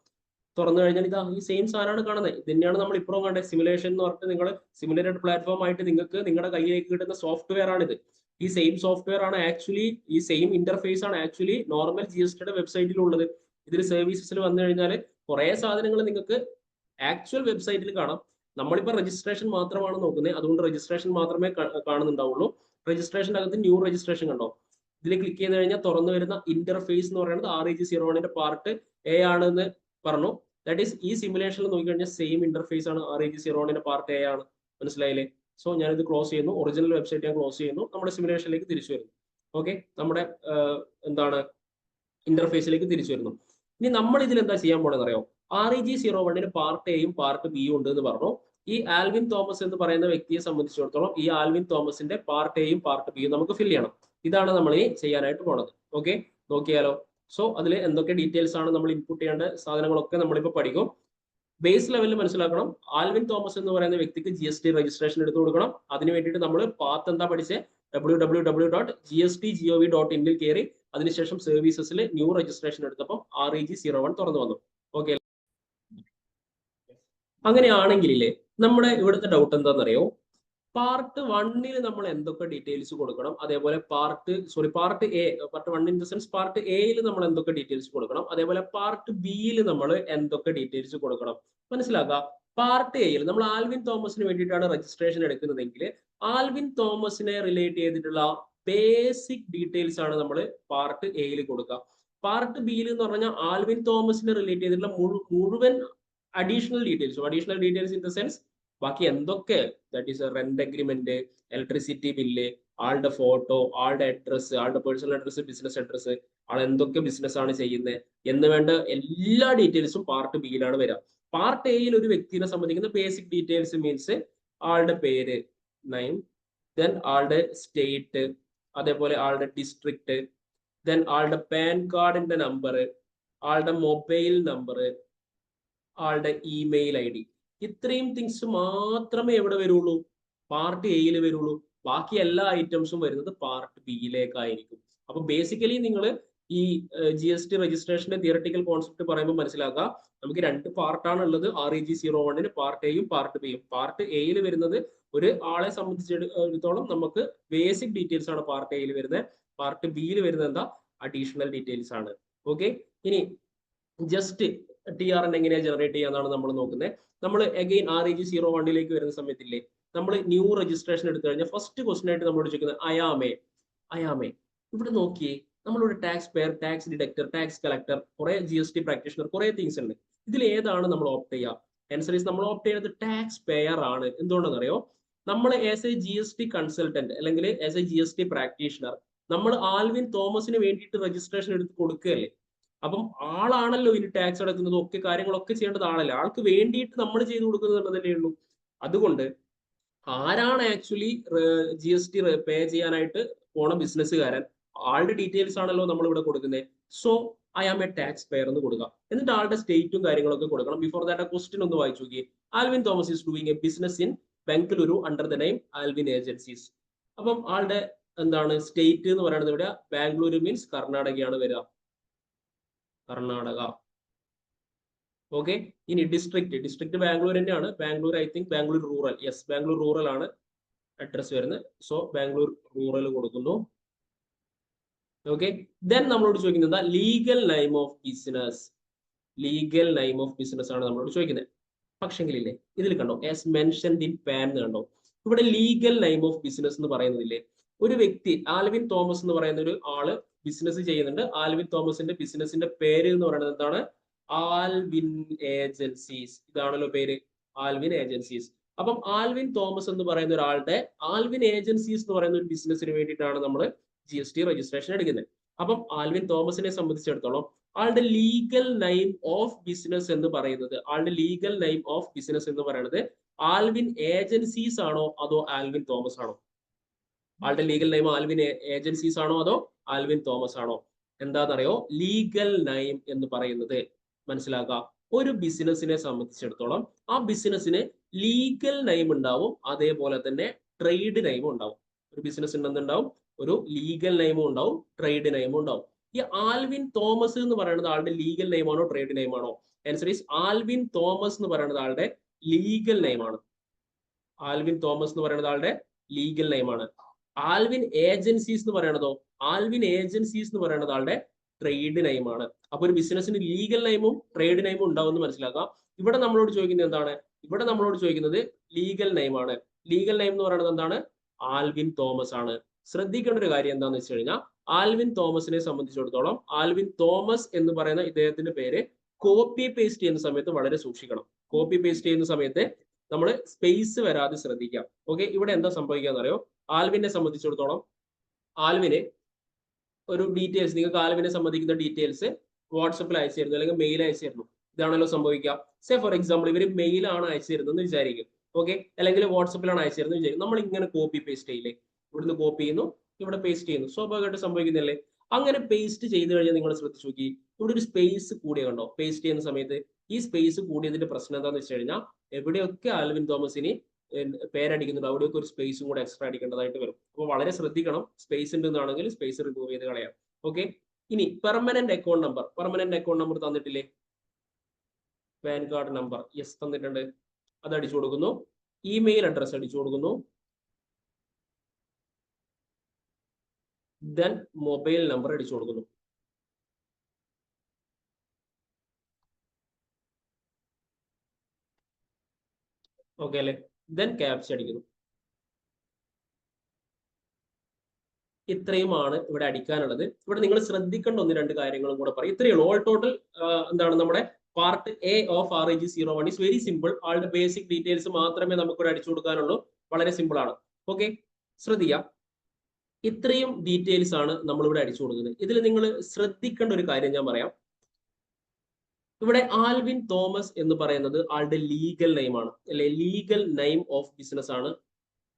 തുറന്നു കഴിഞ്ഞാൽ ഇതാ ഈ സെയിം സാധനമാണ് കാണുന്നത്. ഇത് തന്നെയാണ് നമ്മൾ ഇപ്പോഴും കണ്ടത്. സിമുലേഷൻ എന്ന് പറഞ്ഞിട്ട് നിങ്ങൾ സിമുലേറ്റഡ് പ്ലാറ്റ്ഫോം ആയിട്ട് നിങ്ങൾക്ക് നിങ്ങളുടെ കയ്യിലേക്ക് കിട്ടുന്ന സോഫ്റ്റ്വെയർ ആണിത്. ഈ സെയിം സോഫ്റ്റ്വെയർ ആണ് ആക്ച്വലി, ഈ സെയിം ഇന്റർഫേസ് ആണ് ആക്ച്വലി നോർമൽ GSTയുടെ വെബ്സൈറ്റിലുള്ളത്. ഇതിൽ സർവീസസിൽ വന്നു കഴിഞ്ഞാൽ കുറെ സാധനങ്ങൾ നിങ്ങൾക്ക് ആക്ച്വൽ വെബ്സൈറ്റിൽ കാണാം. നമ്മളിപ്പോൾ രജിസ്ട്രേഷൻ മാത്രമാണ് നോക്കുന്നത്, അതുകൊണ്ട് രജിസ്ട്രേഷൻ മാത്രമേ കാണുന്നുണ്ടാവുള്ളൂ. രജിസ്ട്രേഷൻ്റെ അകത്ത് ന്യൂ രജിസ്ട്രേഷൻ കണ്ടോ, ഇതിൽ ക്ലിക്ക് ചെയ്ത് കഴിഞ്ഞാൽ തുറന്നു വരുന്ന ഇന്റർഫേസ് എന്ന് പറയുന്നത് REG01ന്റെ പാർട്ട് A ആണെന്ന് പറഞ്ഞു. ദാറ്റ് ഈസ് ഈ സിമുലേഷനിൽ നോക്കിക്കഴിഞ്ഞാൽ സെയിം ഇന്റർഫേസ് ആണ്, REG01ന്റെ പാർട്ട് A ആണ്. മനസ്സിലായില്ലേ? സോ ഞാനിത് ക്ലോസ് ചെയ്യുന്നു, ഒറിജിനൽ വെബ്സൈറ്റ് ഞാൻ ക്ലോസ് ചെയ്യുന്നു, നമ്മുടെ സിമുലേഷനിലേക്ക് തിരിച്ചു വരുന്നു. ഓക്കെ, നമ്മുടെ എന്താണ് ഇന്റർഫേസിലേക്ക് തിരിച്ചു വരുന്നു. ഇനി നമ്മൾ ഇതിൽ എന്താ ചെയ്യാൻ പോണെന്ന് അറിയോ? REG01ന് പാർട്ട് എയും പാർട്ട് ബിയും ഉണ്ട് എന്ന് പറഞ്ഞു. ഈ ആൽവിൻ തോമസ് എന്ന് പറയുന്ന വ്യക്തിയെ സംബന്ധിച്ചിടത്തോളം ഈ ആൽവിൻ തോമസിന്റെ പാർട്ട് എയും പാർട്ട് ബിയും നമുക്ക് ഫിൽ ചെയ്യണം. ഇതാണ് നമ്മൾ ഈ ചെയ്യാനായിട്ട് പോണത്. ഓക്കെ, നോക്കിയാലോ. സോ അതിൽ എന്തൊക്കെ ഡീറ്റെയിൽസ് ആണ് നമ്മൾ ഇൻപുട്ട് ചെയ്യേണ്ട സാധനങ്ങളൊക്കെ നമ്മളിപ്പോൾ പഠിക്കും. ബേസ് ലെവലിൽ മനസ്സിലാക്കണം. ആൽവിൻ തോമസ് എന്ന് പറയുന്ന വ്യക്തിക്ക് GST രജിസ്ട്രേഷൻ എടുത്തു കൊടുക്കണം. അതിന് വേണ്ടിയിട്ട് നമ്മൾ പാത്ത് എന്താ പഠിച്ചത്? www.gstgov.in കയറി അതിനുശേഷം സർവീസസിൽ ന്യൂ രജിസ്ട്രേഷൻ എടുത്തപ്പോൾ REG01 തുറന്നു വന്നു. ഓക്കെ, അങ്ങനെയാണെങ്കിലേ നമ്മുടെ ഇവിടുത്തെ ഡൗട്ട് എന്താണെന്നറിയോ? പാർട്ട് 1ൽ നമ്മൾ എന്തൊക്കെ ഡീറ്റെയിൽസ് കൊടുക്കണം, അതേപോലെ part 1 in the sense part എയിൽ നമ്മൾ എന്തൊക്കെ ഡീറ്റെയിൽസ് കൊടുക്കണം, അതേപോലെ പാർട്ട് ബിയിൽ നമ്മൾ എന്തൊക്കെ ഡീറ്റെയിൽസ് കൊടുക്കണം മനസ്സിലാക്കുക. പാർട്ട് എയിൽ നമ്മൾ ആൽവിൻ തോമസിന് വേണ്ടിയിട്ടാണ് രജിസ്ട്രേഷൻ എടുക്കുന്നതെങ്കിൽ ആൽവിൻ തോമസിനെ റിലേറ്റ് ചെയ്തിട്ടുള്ള ബേസിക് ഡീറ്റെയിൽസ് ആണ് നമ്മൾ പാർട്ട് എയിൽ കൊടുക്കുക. പാർട്ട് ബിയിൽ എന്ന് പറഞ്ഞാൽ ആൽവിൻ തോമസിനെ റിലേറ്റ് ചെയ്തിട്ടുള്ള മുഴുവൻ additional details in the sense ബാക്കി എന്തൊക്കെ, that is rent agreement, electricity bill, ആളുടെ ഫോട്ടോ, ആളുടെ അഡ്രസ്സ്, ആളുടെ പേഴ്സണൽ അഡ്രസ്സ്, ബിസിനസ് അഡ്രസ്സ്, ആൾ എന്തൊക്കെ ബിസിനസ് ആണ് ചെയ്യുന്നത് എന്ന് വേണ്ട എല്ലാ ഡീറ്റെയിൽസും പാർട്ട് ബിയിലാണ് വരിക. പാർട്ട് എയിൽ ഒരു വ്യക്തിനെ സംബന്ധിക്കുന്ന ബേസിക് ഡീറ്റെയിൽസ് മീൻസ് ആളുടെ പേര്, നെയിം, ദെൻ ആളുടെ സ്റ്റേറ്റ്, അതേപോലെ ആളുടെ ഡിസ്ട്രിക്ട്, ദെൻ ആളുടെ പാൻ കാർഡിന്റെ നമ്പർ, ആളുടെ മൊബൈൽ നമ്പർ, ആളുടെ ഇമെയിൽ ID. ഇത്രയും തിങ്സ് മാത്രമേ എവിടെ വരുള്ളൂ? പാർട്ട് എയിൽ വരുള്ളൂ. ബാക്കി എല്ലാ ഐറ്റംസും വരുന്നത് പാർട്ട് ബിയിലേക്കായിരിക്കും. അപ്പൊ ബേസിക്കലി നിങ്ങൾ ഈ GST രജിസ്ട്രേഷന്റെ തിയറട്ടിക്കൽ കോൺസെപ്റ്റ് പറയുമ്പോൾ മനസ്സിലാക്കുക, നമുക്ക് 2 പാർട്ടാണ് ഉള്ളത്. REG01ന് പാർട്ട് എയും പാർട്ട് ബിയും. പാർട്ട് എയിൽ വരുന്നത് ഒരു ആളെ സംബന്ധിച്ചിടത്തോളം നമുക്ക് ബേസിക് ഡീറ്റെയിൽസ് ആണ് പാർട്ട് എയിൽ വരുന്നത്. പാർട്ട് ബിയിൽ വരുന്നത് എന്താ? അഡീഷണൽ ഡീറ്റെയിൽസ് ആണ്. ഓക്കെ, ഇനി ജസ്റ്റ് TRN എങ്ങനെയാ ജനറേറ്റ് ചെയ്യാന്നാണ് നമ്മൾ നോക്കുന്നത്. നമ്മൾ അഗെയിൻ REG01ലേക്ക് വരുന്ന സമയത്തില്ലേ, നമ്മൾ ന്യൂ രജിസ്ട്രേഷൻ എടുത്തു കഴിഞ്ഞാൽ ഫസ്റ്റ് ക്വസ്റ്റൻ ആയിട്ട് നമ്മളോട് ചോദിക്കുന്നത് അയാമേ. ഇവിടെ നോക്കിയേ, നമ്മളിവിടെ tax payer, tax deductor, tax collector, കുറെ GST പ്രാക്ടീഷണർ, കുറെ തിങ്സ് ഉണ്ട്. ഇതിൽ ഏതാണ് നമ്മൾ ഓപ്റ്റ് ചെയ്യുക? ആൻസർ ഈസ് നമ്മൾ ഓപ്റ്റ് ചെയ്യുന്നത് ടാക്സ് പെയർ ആണ്. എന്തുകൊണ്ടെന്ന് അറിയോ? നമ്മൾ ആസ് എ GST കൺസൾട്ടന്റ് അല്ലെങ്കിൽ ആസ് എ GST പ്രാക്ടീഷണർ നമ്മൾ ആൽവിൻ തോമസിന് വേണ്ടിയിട്ട് രജിസ്ട്രേഷൻ എടുത്ത് കൊടുക്കുകയല്ലേ. അപ്പം ആളാണല്ലോ ഇനി ടാക്സ് അടക്കുന്നതും ഒക്കെ കാര്യങ്ങളൊക്കെ ചെയ്യേണ്ടത് ആളല്ലേ. ആൾക്ക് വേണ്ടിയിട്ട് നമ്മൾ ചെയ്തു കൊടുക്കുന്നത് എന്നതല്ലേ ഉള്ളൂ. അതുകൊണ്ട് ആരാണ് ആക്ച്വലി GST പേ ചെയ്യാനായിട്ട് പോണ ബിസിനസ്സുകാരൻ, ആളുടെ ഡീറ്റെയിൽസ് ആണല്ലോ നമ്മൾ ഇവിടെ കൊടുക്കുന്നത്. So I am a taxpayer എന്ന് കൊടുക്കുക. എന്നിട്ട് ആളുടെ സ്റ്റേറ്റും കാര്യങ്ങളൊക്കെ കൊടുക്കണം. ബിഫോർ ദാറ്റ് ആ ക്വസ്റ്റ്യൻ ഒന്ന് വായിച്ചു നോക്കിയേ. Alvin Thomas is doing A business in Bengaluru under the name Alvin agencies. അപ്പം ആളുടെ എന്താണ് സ്റ്റേറ്റ് എന്ന് പറയുന്നത് ഇവിടെ ബാംഗ്ലൂരു മീൻസ് കർണാടകയാണ് വരിക, കർണാടക. ഓക്കെ, ഇനി ഡിസ്ട്രിക്ട് ബാംഗ്ലൂർ തന്നെയാണ്. Bangalore I think Bangalore rural, yes Bangalore rural ആണ് അഡ്രസ് വരുന്നത്. സോ ബാംഗ്ലൂർ റൂറൽ കൊടുക്കുന്നു. ഓക്കെ, ദെൻ നമ്മളോട് ചോദിക്കുന്നത് legal name of business. Legal name of business ആണ് നമ്മളോട് ചോദിക്കുന്നത്. പക്ഷെങ്കിലില്ലേ ഇതിൽ കണ്ടോ ആസ് മെൻഷൻഡ് ഇൻ പാൻ കണ്ടോ, ഇവിടെ ലീഗൽ നെയിം ഓഫ് ബിസിനസ് എന്ന് പറയുന്നതില്ലേ, ഒരു വ്യക്തി ആൽവിൻ തോമസ് എന്ന് പറയുന്ന ഒരു ആള് ബിസിനസ് ചെയ്യുന്നുണ്ട്. ആൽവിൻ തോമസിന്റെ ബിസിനസിന്റെ പേര് എന്ന് പറയുന്നത് എന്താണ്? Alvin agencies. ഇതാണല്ലോ പേര്, ആൽവിൻ ഏജൻസീസ്. അപ്പം ആൽവിൻ തോമസ് എന്ന് പറയുന്ന ഒരാളുടെ ആൽവിൻ ഏജൻസീസ് എന്ന് പറയുന്ന ഒരു ബിസിനസിന് വേണ്ടിയിട്ടാണ് നമ്മൾ GST രജിസ്ട്രേഷൻ എടുക്കുന്നത്. അപ്പം ആൽവിൻ തോമസിനെ സംബന്ധിച്ചിടത്തോളം ആളുടെ ലീഗൽ നെയിം ഓഫ് ബിസിനസ് എന്ന് പറയുന്നത്, ആൽവിൻ ഏജൻസീസ് ആണോ അതോ ആൽവിൻ തോമസ് ആണോ? ആളുടെ ലീഗൽ നെയിം ആൽവിൻ ഏജൻസീസ് ആണോ അതോ ആൽവിൻ തോമസ് ആണോ? എന്താണെന്നറിയോ? ലീഗൽ നെയിം എന്ന് പറയുന്നത് മനസ്സിലാക്കുക, ഒരു ബിസിനസിനെ സംബന്ധിച്ചിടത്തോളം ആ ബിസിനസ്സിന് ലീഗൽ നെയിം ഉണ്ടാവും, അതേപോലെ തന്നെ ട്രേഡ് നെയിമും ഉണ്ടാവും. ഒരു ബിസിനസ് ഉണ്ടെന്നുണ്ടാവും, ഒരു ലീഗൽ നെയിമും ഉണ്ടാവും, ട്രേഡ് നെയിമും ഉണ്ടാവും. ഈ ആൽവിൻ തോമസ് എന്ന് പറയുന്നത് ആളുടെ ലീഗൽ നെയിം ആണോ ട്രേഡ് നെയിം ആണോ? ആൻസർ ഈസ് ആൽവിൻ തോമസ് എന്ന് പറയുന്നത് ആളുടെ ലീഗൽ നെയിം ആണ്. ആൽവിൻ തോമസ് എന്ന് പറയുന്നത് ആളുടെ ലീഗൽ നെയിം ആണ്. ആൽവിൻ ഏജൻസീസ് എന്ന് പറയുന്നതോ? ആൽവിൻ ഏജൻസീസ് എന്ന് പറയുന്നത് ആളുടെ ട്രേഡ് നെയിം ആണ്. അപ്പൊ ഒരു ബിസിനസിന് ലീഗൽ നെയിമും ട്രേഡ് നെയിമും ഉണ്ടാവുമെന്ന് മനസ്സിലാക്കാം. ഇവിടെ നമ്മളോട് ചോദിക്കുന്നത് എന്താണ്? ഇവിടെ നമ്മളോട് ചോദിക്കുന്നത് ലീഗൽ നെയിം ആണ്. ലീഗൽ നെയിം എന്ന് പറയുന്നത് എന്താണ്? ആൽവിൻ തോമസ് ആണ്. ശ്രദ്ധിക്കേണ്ട ഒരു കാര്യം എന്താണെന്ന് വെച്ച് കഴിഞ്ഞാൽ ആൽവിൻ തോമസിനെ സംബന്ധിച്ചിടത്തോളം ആൽവിൻ തോമസ് എന്ന് പറയുന്ന ഇദ്ദേഹത്തിന്റെ പേര് കോപ്പി പേസ്റ്റ് ചെയ്യുന്ന സമയത്ത് വളരെ സൂക്ഷിക്കണം. കോപ്പി പേസ്റ്റ് ചെയ്യുന്ന സമയത്ത് നമ്മൾ സ്പേസ് വരാതെ ശ്രദ്ധിക്കാം. ഓക്കെ, ഇവിടെ എന്താ സംഭവിക്കാന്ന് അറിയോ? ആൽവിനെ സംബന്ധിച്ചിടത്തോളം ആൽവിന് ഒരു ഡീറ്റെയിൽസ്, നിങ്ങൾക്ക് ആൽവിനെ സംബന്ധിക്കുന്ന ഡീറ്റെയിൽസ് വാട്സപ്പിൽ അയച്ചു തരുന്നു അല്ലെങ്കിൽ മെയിൽ അയച്ചു തരുന്നു. ഇതാണല്ലോ സംഭവിക്കുക. സേ ഫോർ എക്സാമ്പിൾ ഇവർ മെയിലാണ് അയച്ചു തരുന്നതെന്ന് വിചാരിക്കും. ഓക്കെ, അല്ലെങ്കിൽ വാട്സപ്പിലാണ് അയച്ചു തരുന്നത് വിചാരിക്കും. നമ്മൾ ഇങ്ങനെ കോപ്പി പേസ്റ്റ് ചെയ്യില്ലേ? ഇവിടുന്ന് കോപ്പി ചെയ്യുന്നു, ഇവിടെ പേസ്റ്റ് ചെയ്യുന്നു. സ്വാഭാവികമായിട്ട് സംഭവിക്കുന്നില്ലേ? അങ്ങനെ പേസ്റ്റ് ചെയ്ത് കഴിഞ്ഞാൽ നിങ്ങൾ ശ്രദ്ധിച്ചു നോക്കി, ഇവിടെ ഒരു സ്പേസ് കൂടിയ കണ്ടോ? പേസ്റ്റ് ചെയ്യുന്ന സമയത്ത് ഈ സ്പേസ് കൂടിയതിന്റെ പ്രശ്നം എന്താണെന്ന് വെച്ച് കഴിഞ്ഞാൽ എവിടെയൊക്കെ ആൽവിൻ തോമസിന് പേരടിക്കുന്നുണ്ട് അവിടെയൊക്കെ ഒരു സ്പേസും കൂടെ എക്സ്ട്രാ അടിക്കേണ്ടതായിട്ട് വരും. അപ്പോൾ വളരെ ശ്രദ്ധിക്കണം. സ്പേസ് ഉണ്ടെന്നാണെങ്കിൽ സ്പേസ് റിമൂവ് ചെയ്ത് കളയാം. ഓക്കെ, ഇനി permanent account number. Permanent account number തന്നിട്ടില്ലേ? പാൻ കാർഡ് നമ്പർ യെസ് തന്നിട്ടുണ്ട്. അത് അടിച്ചു കൊടുക്കുന്നു. ഇമെയിൽ അഡ്രസ് അടിച്ചു കൊടുക്കുന്നു. ദെൻ മൊബൈൽ നമ്പർ അടിച്ചു കൊടുക്കുന്നു. ഓക്കെ അല്ലേ? ദെൻ ക്യാപ്ച അടിക്കുന്നു. ഇത്രയുമാണ് ഇവിടെ അടിക്കാനുള്ളത്. ഇവിടെ നിങ്ങൾ ശ്രദ്ധിക്കേണ്ട ഒന്ന് രണ്ട് കാര്യങ്ങളും കൂടെ പറയും. ഇത്രയേ ഉള്ളൂ. ഓൾ ടോട്ടൽ എന്താണ് നമ്മുടെ part A of RAG01 is very simple. ആളുടെ ബേസിക് ഡീറ്റെയിൽസ് മാത്രമേ നമുക്ക് ഇവിടെ അടിച്ചു കൊടുക്കാനുള്ളൂ. വളരെ സിമ്പിൾ ആണ്. ഓക്കെ, ശ്രദ്ധിക്കാം. ഇത്രയും ഡീറ്റെയിൽസ് ആണ് നമ്മളിവിടെ അടിച്ചു കൊടുക്കുന്നത്. ഇതിൽ നിങ്ങൾ ശ്രദ്ധിക്കേണ്ട ഒരു കാര്യം ഞാൻ പറയാം. ഇവിടെ ആൽവിൻ തോമസ് എന്ന് പറയുന്നത് ആളുടെ ലീഗൽ നെയിം ആണ് അല്ലെ? ലീഗൽ നെയിം ഓഫ് ബിസിനസ് ആണ്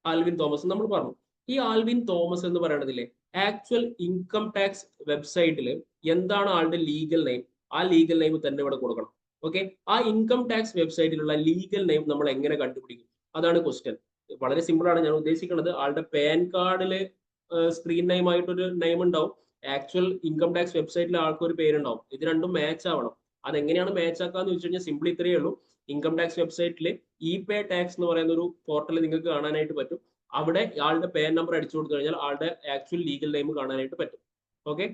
ആൽവിൻ തോമസ് നമ്മൾ പറഞ്ഞു. ഈ ആൽവിൻ തോമസ് എന്ന് പറയണതില്ലേ, ആക്ച്വൽ ഇൻകം ടാക്സ് വെബ്സൈറ്റിൽ എന്താണ് ആളുടെ ലീഗൽ നെയിം, ആ ലീഗൽ നെയിം തന്നെ ഇവിടെ കൊടുക്കണം. ഓക്കെ, ആ ഇൻകം ടാക്സ് വെബ്സൈറ്റിലുള്ള ലീഗൽ നെയിം നമ്മൾ എങ്ങനെ കണ്ടുപിടിക്കും? അതാണ് ക്വസ്റ്റ്യൻ. വളരെ സിമ്പിൾ ആണ്. ഞാൻ ഉദ്ദേശിക്കുന്നത് ആളുടെ പാൻ കാർഡില് സ്ക്രീൻ നെയിം ആയിട്ടൊരു നെയിം ഉണ്ടാവും, ആക്ച്വൽ ഇൻകം ടാക്സ് വെബ്സൈറ്റിൽ ആൾക്കൊരു പേരുണ്ടാവും. ഇത് രണ്ടും മാച്ച് ആവണം. അതെങ്ങനെയാണ് മാച്ച് ആക്കാന്ന് വെച്ച് കഴിഞ്ഞാൽ സിമ്പിൾ ഇത്രയേ ഉള്ളൂ. ഇൻകം ടാക്സ് വെബ്സൈറ്റിൽ ഇ-പേ ടാക്സ് എന്ന് പറയുന്ന ഒരു പോർട്ടൽ നിങ്ങൾക്ക് കാണാനായിട്ട് പറ്റും. അവിടെ ആളുടെ പാൻ നമ്പർ അടിച്ചു കൊടുത്തു കഴിഞ്ഞാൽ ആളുടെ ആക്ച്വൽ ലീഗൽ നെയിം കാണാനായിട്ട് പറ്റും. ഓക്കെ,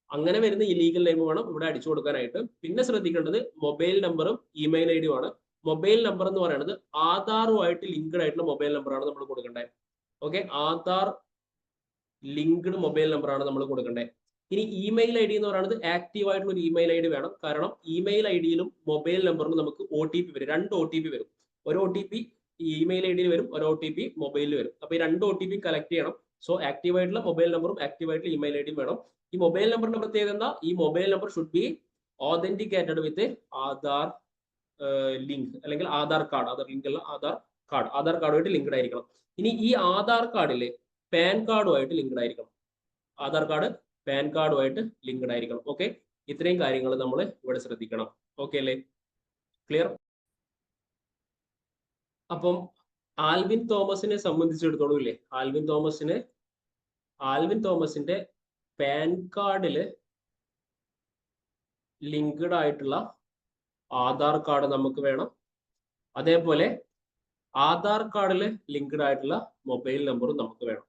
അങ്ങനെ വരുന്ന ഈ ലീഗൽ നെയിം വേണം ഇവിടെ അടിച്ചു കൊടുക്കാനായിട്ട്. പിന്നെ ശ്രദ്ധിക്കേണ്ടത് മൊബൈൽ നമ്പറും ഇമെയിൽ ഐ ഡിയും ആണ്. മൊബൈൽ നമ്പർ എന്ന് പറയുന്നത് ആധാറുമായിട്ട് ലിങ്ക്ഡ് ആയിട്ടുള്ള മൊബൈൽ നമ്പറാണ് നമ്മൾ കൊടുക്കേണ്ടത്. ഓക്കെ, ആധാർ ലിങ്ക്ഡ് മൊബൈൽ നമ്പറാണ് നമ്മൾ കൊടുക്കേണ്ടത്. ഇനി ഇമെയിൽ ഐ ഡി എന്ന് പറയുന്നത് ആക്റ്റീവ് ആയിട്ടുള്ള ഒരു ഇമെയിൽ ഐ ഡി വേണം. കാരണം ഇമെയിൽ ഐ ഡിയിലും മൊബൈൽ നമ്പറിലും നമുക്ക് OTP വരും. 2 OTP വരും. ഒരു OTP ഇമെയിൽ ഐ ഡിയിൽ വരും, ഒരു OTP മൊബൈലിൽ വരും. അപ്പൊ ഈ 2 OTP കളക്ട് ചെയ്യണം. സോ ആക്റ്റീവ് ആയിട്ടുള്ള മൊബൈൽ നമ്പറും ആക്റ്റീവ് ആയിട്ടുള്ള ഇമെയിൽ ഐ ഡിയും വേണം. ഈ മൊബൈൽ നമ്പറിന്റെ പ്രത്യേകത എന്താ? ഈ mobile number should be authenticated with Aadhaar link അല്ലെങ്കിൽ ആധാർ കാർഡ്. ആധാർ ലിങ്ക് അല്ല, ആധാർ കാർഡുമായിട്ട് ലിങ്ക്ഡ് ആയിരിക്കണം. ഇനി ഈ ആധാർ കാർഡിലെ പാൻ കാർഡുമായിട്ട് ലിങ്ക്ഡ് ആയിരിക്കണം. ആധാർ കാർഡ് പാൻ കാർഡുമായിട്ട് ലിങ്ക്ഡ് ആയിരിക്കണം. ഓക്കെ, ഇത്രയും കാര്യങ്ങൾ നമ്മൾ ഇവിടെ ശ്രദ്ധിക്കണം. ഓക്കെ അല്ലേ? ക്ലിയർ? അപ്പം ആൽവിൻ തോമസിനെ സംബന്ധിച്ചിടത്തോളം ഇല്ലേ, ആൽവിൻ തോമസിന്റെ പാൻ കാർഡില് ലിങ്ക്ഡ് ആയിട്ടുള്ള ആധാർ കാർഡ് നമുക്ക് വേണം. അതേപോലെ ആധാർ കാർഡിൽ ലിങ്ക്ഡ് ആയിട്ടുള്ള മൊബൈൽ നമ്പറും നമുക്ക് വേണം.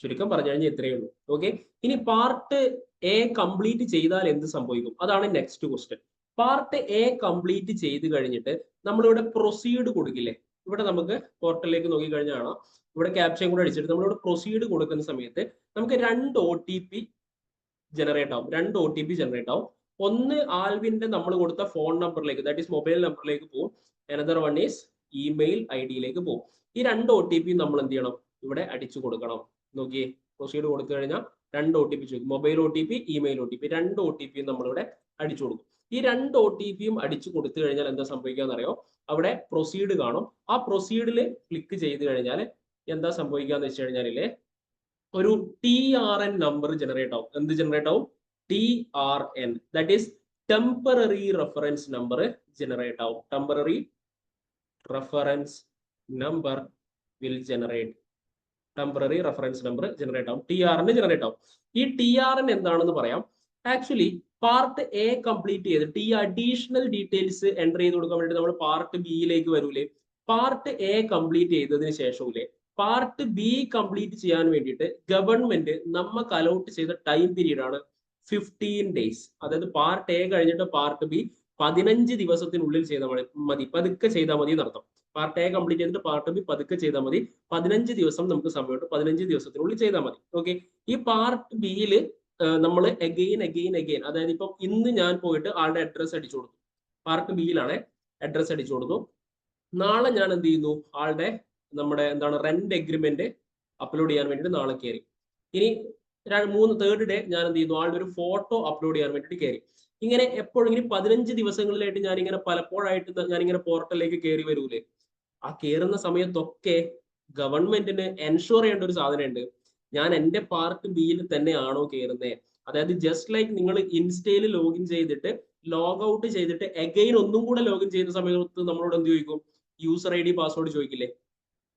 ചുരുക്കം പറഞ്ഞു കഴിഞ്ഞാൽ ഇത്രയേ ഉള്ളൂ. ഓക്കെ, ഇനി പാർട്ട് എ കംപ്ലീറ്റ് ചെയ്താൽ എന്ത് സംഭവിക്കും? അതാണ് next question. Part A complete ചെയ്ത് കഴിഞ്ഞിട്ട് നമ്മളിവിടെ പ്രൊസീഡ് കൊടുക്കില്ലേ? ഇവിടെ നമുക്ക് പോർട്ടലിലേക്ക് നോക്കി കഴിഞ്ഞാൽ ഇവിടെ ക്യാപ്ചയും കൂടെ അടിച്ചിട്ട് നമ്മളിവിടെ പ്രൊസീഡ് കൊടുക്കുന്ന സമയത്ത് നമുക്ക് 2 OTP ജനറേറ്റ് ആവും. 2 OTP ജനറേറ്റ് ആവും. ഒന്ന് ആൽവിന്റെ നമ്മൾ കൊടുത്ത ഫോൺ നമ്പറിലേക്ക്, ദാറ്റ് ഈസ് മൊബൈൽ നമ്പറിലേക്ക് പോകും. Another one is email I ഡിയിലേക്ക് പോകും. ഈ 2 OTP നമ്മൾ എന്ത് ചെയ്യണം? ഇവിടെ അടിച്ചു കൊടുക്കണം. നോക്കിയേ, പ്രൊസീഡ് കൊടുത്തു കഴിഞ്ഞാൽ 2 OTP ചോദിക്കും. Mobile OTP, email OTP, 2 OTP നമ്മളിവിടെ അടിച്ചു കൊടുക്കും. ഈ 2 OTPയും അടിച്ചു കൊടുത്തു കഴിഞ്ഞാൽ എന്താ സംഭവിക്കാന്ന് അറിയോ? അവിടെ പ്രൊസീഡ് കാണും. ആ പ്രൊസീഡിൽ ക്ലിക്ക് ചെയ്ത് കഴിഞ്ഞാൽ എന്താ സംഭവിക്കാന്ന് വെച്ച് കഴിഞ്ഞാലേ ഒരു TRN നമ്പർ ജനറേറ്റ് ആവും. എന്ത് ജനറേറ്റ് ആവും? TRN, that is temporary reference number generate ആവും. Temporary reference number will generate. Temporary reference number generate ആവും. TRN ജനറേറ്റ് ആവും. ഈ TRN എന്താണെന്ന് പറയാം. ആക്ച്വലി പാർട്ട് എ കംപ്ലീറ്റ് ചെയ്തിട്ട് ഈ അഡീഷണൽ ഡീറ്റെയിൽസ് എൻ്റർ ചെയ്ത് കൊടുക്കാൻ വേണ്ടി നമ്മൾ പാർട്ട് ബിയിലേക്ക് വരൂലേ. പാർട്ട് എ കംപ്ലീറ്റ് ചെയ്തതിന് ശേഷമില്ലേ പാർട്ട് ബി കംപ്ലീറ്റ് ചെയ്യാൻ വേണ്ടിയിട്ട് ഗവൺമെന്റ് നമുക്ക് അലോട്ട് ചെയ്ത ടൈം പീരീഡ് ആണ് 15 days. അതായത് പാർട്ട് എ കഴിഞ്ഞിട്ട് പാർട്ട് ബി 15 ദിവസത്തിനുള്ളിൽ ചെയ്താൽ മതി, പതുക്കെ ചെയ്താൽ മതി എന്നർത്ഥം. പാർട്ട് എ കംപ്ലീറ്റ് ചെയ്തിട്ട് പാർട്ട് ബി പതുക്കെ ചെയ്താൽ മതി, 15 ദിവസം നമുക്ക് സമയമുണ്ട്, 15 ദിവസത്തിനുള്ളിൽ ചെയ്താൽ മതി. ഓക്കെ, ഈ പാർട്ട് ബിയിൽ നമ്മൾ അഗെയിൻ അതായത് ഇപ്പം ഇന്ന് ഞാൻ പോയിട്ട് ആളുടെ അഡ്രസ് അടിച്ചു കൊടുത്തു, പാർട്ട് ബിയിലാണ് അഡ്രസ് അടിച്ചു കൊടുത്തു. നാളെ ഞാൻ എന്ത് ചെയ്യുന്നു, ആളുടെ നമ്മുടെ എന്താണ് റെന്റ് എഗ്രിമെന്റ് അപ്ലോഡ് ചെയ്യാൻ വേണ്ടിയിട്ട് നാളെ കയറി. ഇനി തേർഡ് ഡേ ഞാൻ എന്ത് ചെയ്യുന്നു, ആളുടെ ഒരു ഫോട്ടോ അപ്ലോഡ് ചെയ്യാൻ വേണ്ടിയിട്ട് കയറി. ഇങ്ങനെ എപ്പോഴും ഇനി 15 ദിവസങ്ങളിലായിട്ട് ഞാനിങ്ങനെ പലപ്പോഴായിട്ട് ഞാനിങ്ങനെ പോർട്ടലിലേക്ക് കയറി വരൂലേ. ആ കയറുന്ന സമയത്തൊക്കെ ഗവൺമെന്റിന് എൻഷുർ ചെയ്യേണ്ട ഒരു സാധനമുണ്ട്, ഞാൻ എന്റെ പാർട്ട് ബിയിൽ തന്നെയാണോ കയറുന്നത്. അതായത് ജസ്റ്റ് ലൈക്ക് നിങ്ങൾ ഇൻസ്റ്റയിൽ ലോഗിൻ ചെയ്തിട്ട് ലോഗ് ഔട്ട് ചെയ്തിട്ട് അഗെയിൻ ഒന്നും കൂടെ ലോഗിൻ ചെയ്യുന്ന സമയത്ത് നമ്മളോട് എന്ത് ചോദിക്കും, യൂസർ ഐ ഡി പാസ്വേഡ് ചോദിക്കില്ലേ.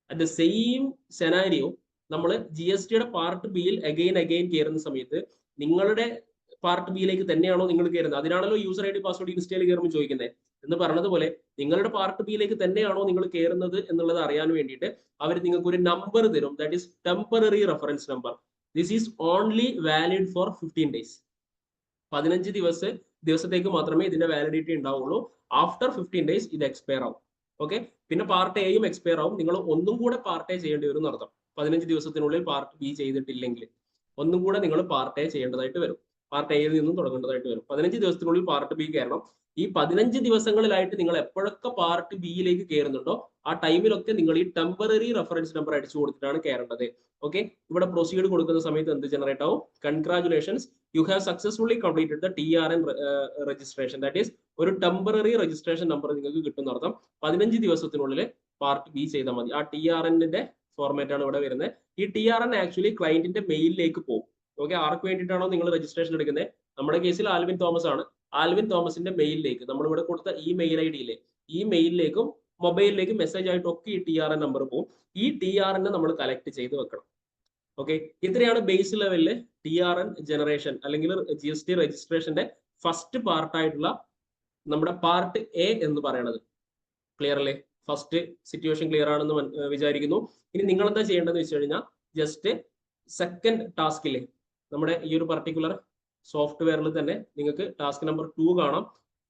അറ്റ് ദ സെയിം സെനാരിയോ നമ്മൾ GSTയുടെ പാർട്ട് ബിയിൽ അഗെയിൻ കയറുന്ന സമയത്ത് നിങ്ങളുടെ പാർട്ട് ബിയിലേക്ക് തന്നെയാണോ നിങ്ങൾ കയറുന്നത്. അതിനാണല്ലോ യൂസർ ഐ ഡി പാസ്വേഡ് ഇൻസ്റ്റയിൽ കയറുമ്പോൾ ചോദിക്കുന്നത്. എന്ന് പറഞ്ഞതുപോലെ നിങ്ങളുടെ പാർട്ട് ബിയിലേക്ക് തന്നെയാണോ നിങ്ങൾ കയറുന്നത് എന്നുള്ളത് അറിയാൻ വേണ്ടിയിട്ട് അവർ നിങ്ങൾക്ക് ഒരു നമ്പർ തരും, that is temporary reference number. This is only valid four 15 days. 15 ദിവസത്തേക്ക് മാത്രമേ ഇതിന്റെ വാലിഡിറ്റി ഉണ്ടാവുള്ളൂ. ആഫ്റ്റർ 15 days ഇത് എക്സ്പയർ ആവും. ഓക്കെ, പിന്നെ പാർട്ട് എയും എക്സ്പയർ ആവും. നിങ്ങൾ ഒന്നും കൂടെ പാർട്ട് എ ചെയ്യേണ്ടി വരും എന്നർത്ഥം. 15 ദിവസത്തിനുള്ളിൽ പാർട്ട് ബി ചെയ്തിട്ടില്ലെങ്കിൽ ഒന്നും കൂടെ നിങ്ങൾ പാർട്ട് എ ചെയ്യേണ്ടതായിട്ട് വരും, പാർട്ട് എയിൽ നിന്നും തുടങ്ങേണ്ടതായിട്ട് വരും. 15 ദിവസത്തിനുള്ളിൽ പാർട്ട് ബി കയറണം. ഈ 15 ദിവസങ്ങളിലായിട്ട് നിങ്ങൾ എപ്പോഴൊക്കെ പാർട്ട് ബിയിലേക്ക് കയറുന്നുണ്ടോ ആ ടൈമിലൊക്കെ നിങ്ങൾ ഈ ടെമ്പററി റെഫറൻസ് നമ്പർ അടിച്ചു കൊടുത്തിട്ടാണ് കയറേണ്ടത്. ഓക്കെ, ഇവിടെ പ്രൊസീഡ് കൊടുക്കുന്ന സമയത്ത് എന്ത് ജനറേറ്റ് ആവും, congratulations you have successfully completed the TRN registration. That is ഒരു ടെമ്പററി രജിസ്ട്രേഷൻ നമ്പർ നിങ്ങൾക്ക് കിട്ടുന്ന അർത്ഥം. 15 ദിവസത്തിനുള്ളിൽ പാർട്ട് ബി ചെയ്താൽ മതി. ആ TRNന്റെ ഫോർമാറ്റ് ആണ് ഇവിടെ വരുന്നത്. ഈ TRN ആക്ച്വലി ക്ലയന്റിന്റെ മെയിലിലേക്ക് പോകും. ഓക്കെ, ആർക്ക് വേണ്ടിയിട്ടാണോ നിങ്ങൾ രജിസ്ട്രേഷൻ എടുക്കുന്നത്, നമ്മുടെ കേസിൽ ആൽവിൻ തോമസ് ആണ്, ആൽവിൻ തോമസിന്റെ മെയിലിലേക്ക് നമ്മൾ ഇവിടെ കൊടുത്ത ഈ മെയിൽ ID ഇല്ലേ, ഈ മെയിലിലേക്കും മൊബൈലിലേക്കും മെസ്സേജ് ആയിട്ട് ഒക്കെ ഈ TRN നമ്പർ പോകും. ഈ TRN നമ്മൾ കളക്ട് ചെയ്ത് വെക്കണം. ഓക്കെ, ഇത്രയാണ് ബേസ് ലെവലില് TRN ജനറേഷൻ അല്ലെങ്കിൽ GST രജിസ്ട്രേഷന്റെ ഫസ്റ്റ് പാർട്ടായിട്ടുള്ള നമ്മുടെ പാർട്ട് എ എന്ന് പറയുന്നത്. ക്ലിയർ അല്ലേ? ഫസ്റ്റ് സിറ്റുവേഷൻ ക്ലിയർ ആണെന്ന് വിചാരിക്കുന്നു. ഇനി നിങ്ങൾ എന്താ ചെയ്യേണ്ടതെന്ന് വെച്ച് കഴിഞ്ഞാൽ ജസ്റ്റ് സെക്കൻഡ് ടാസ്കിലെ നമ്മുടെ ഈ ഒരു പർട്ടിക്കുലർ സോഫ്റ്റ്വെയറിൽ തന്നെ നിങ്ങൾക്ക് ടാസ്ക് നമ്പർ 2 കാണാം,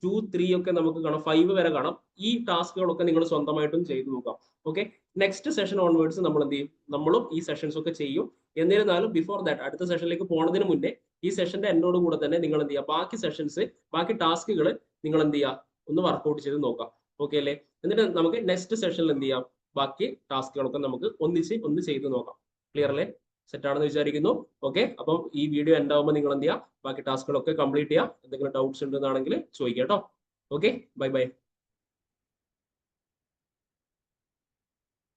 2, 3 ഒക്കെ നമുക്ക് കാണാം, 5 വരെ കാണാം. ഈ ടാസ്കുകളൊക്കെ നിങ്ങൾ സ്വന്തമായിട്ടും ചെയ്തു നോക്കാം. ഓക്കെ, നെക്സ്റ്റ് സെഷൻ ഓൺവേർഡ്സ് നമ്മൾ എന്ത് ചെയ്യും, നമ്മളും ഈ സെഷൻസ് ഒക്കെ ചെയ്യും. എന്നിരുന്നാലും ബിഫോർ ദാറ്റ് അടുത്ത സെഷനിലേക്ക് പോകുന്നതിന് മുന്നേ ഈ സെഷന്റെ എന്നോട് കൂടെ തന്നെ നിങ്ങൾ എന്ത് ചെയ്യുക, ബാക്കി സെഷൻസ് ബാക്കി ടാസ്കുകൾ നിങ്ങൾ എന്ത് ചെയ്യുക, ഒന്ന് വർക്ക്ഔട്ട് ചെയ്ത് നോക്കാം. ഓക്കെ അല്ലേ? എന്നിട്ട് നമുക്ക് നെക്സ്റ്റ് സെഷനിൽ എന്ത് ചെയ്യാം, ബാക്കി ടാസ്കുകളൊക്കെ നമുക്ക് ഒന്ന് ചെയ്ത് നോക്കാം. ക്ലിയർ അല്ലേ? സെറ്റ് ആണെന്ന് വിചാരിക്കുന്നു. ഓക്കെ, അപ്പം ഈ വീഡിയോ ഉണ്ടാവുമ്പോൾ നിങ്ങൾ എന്ത് ചെയ്യുക, ബാക്കി ടാസ്കുകളൊക്കെ കംപ്ലീറ്റ് ചെയ്യുക. എന്തെങ്കിലും ഡൗട്ട്സ് ഉണ്ടെന്നാണെങ്കിൽ ചോദിക്കാം കേട്ടോ. Okay, bye bye.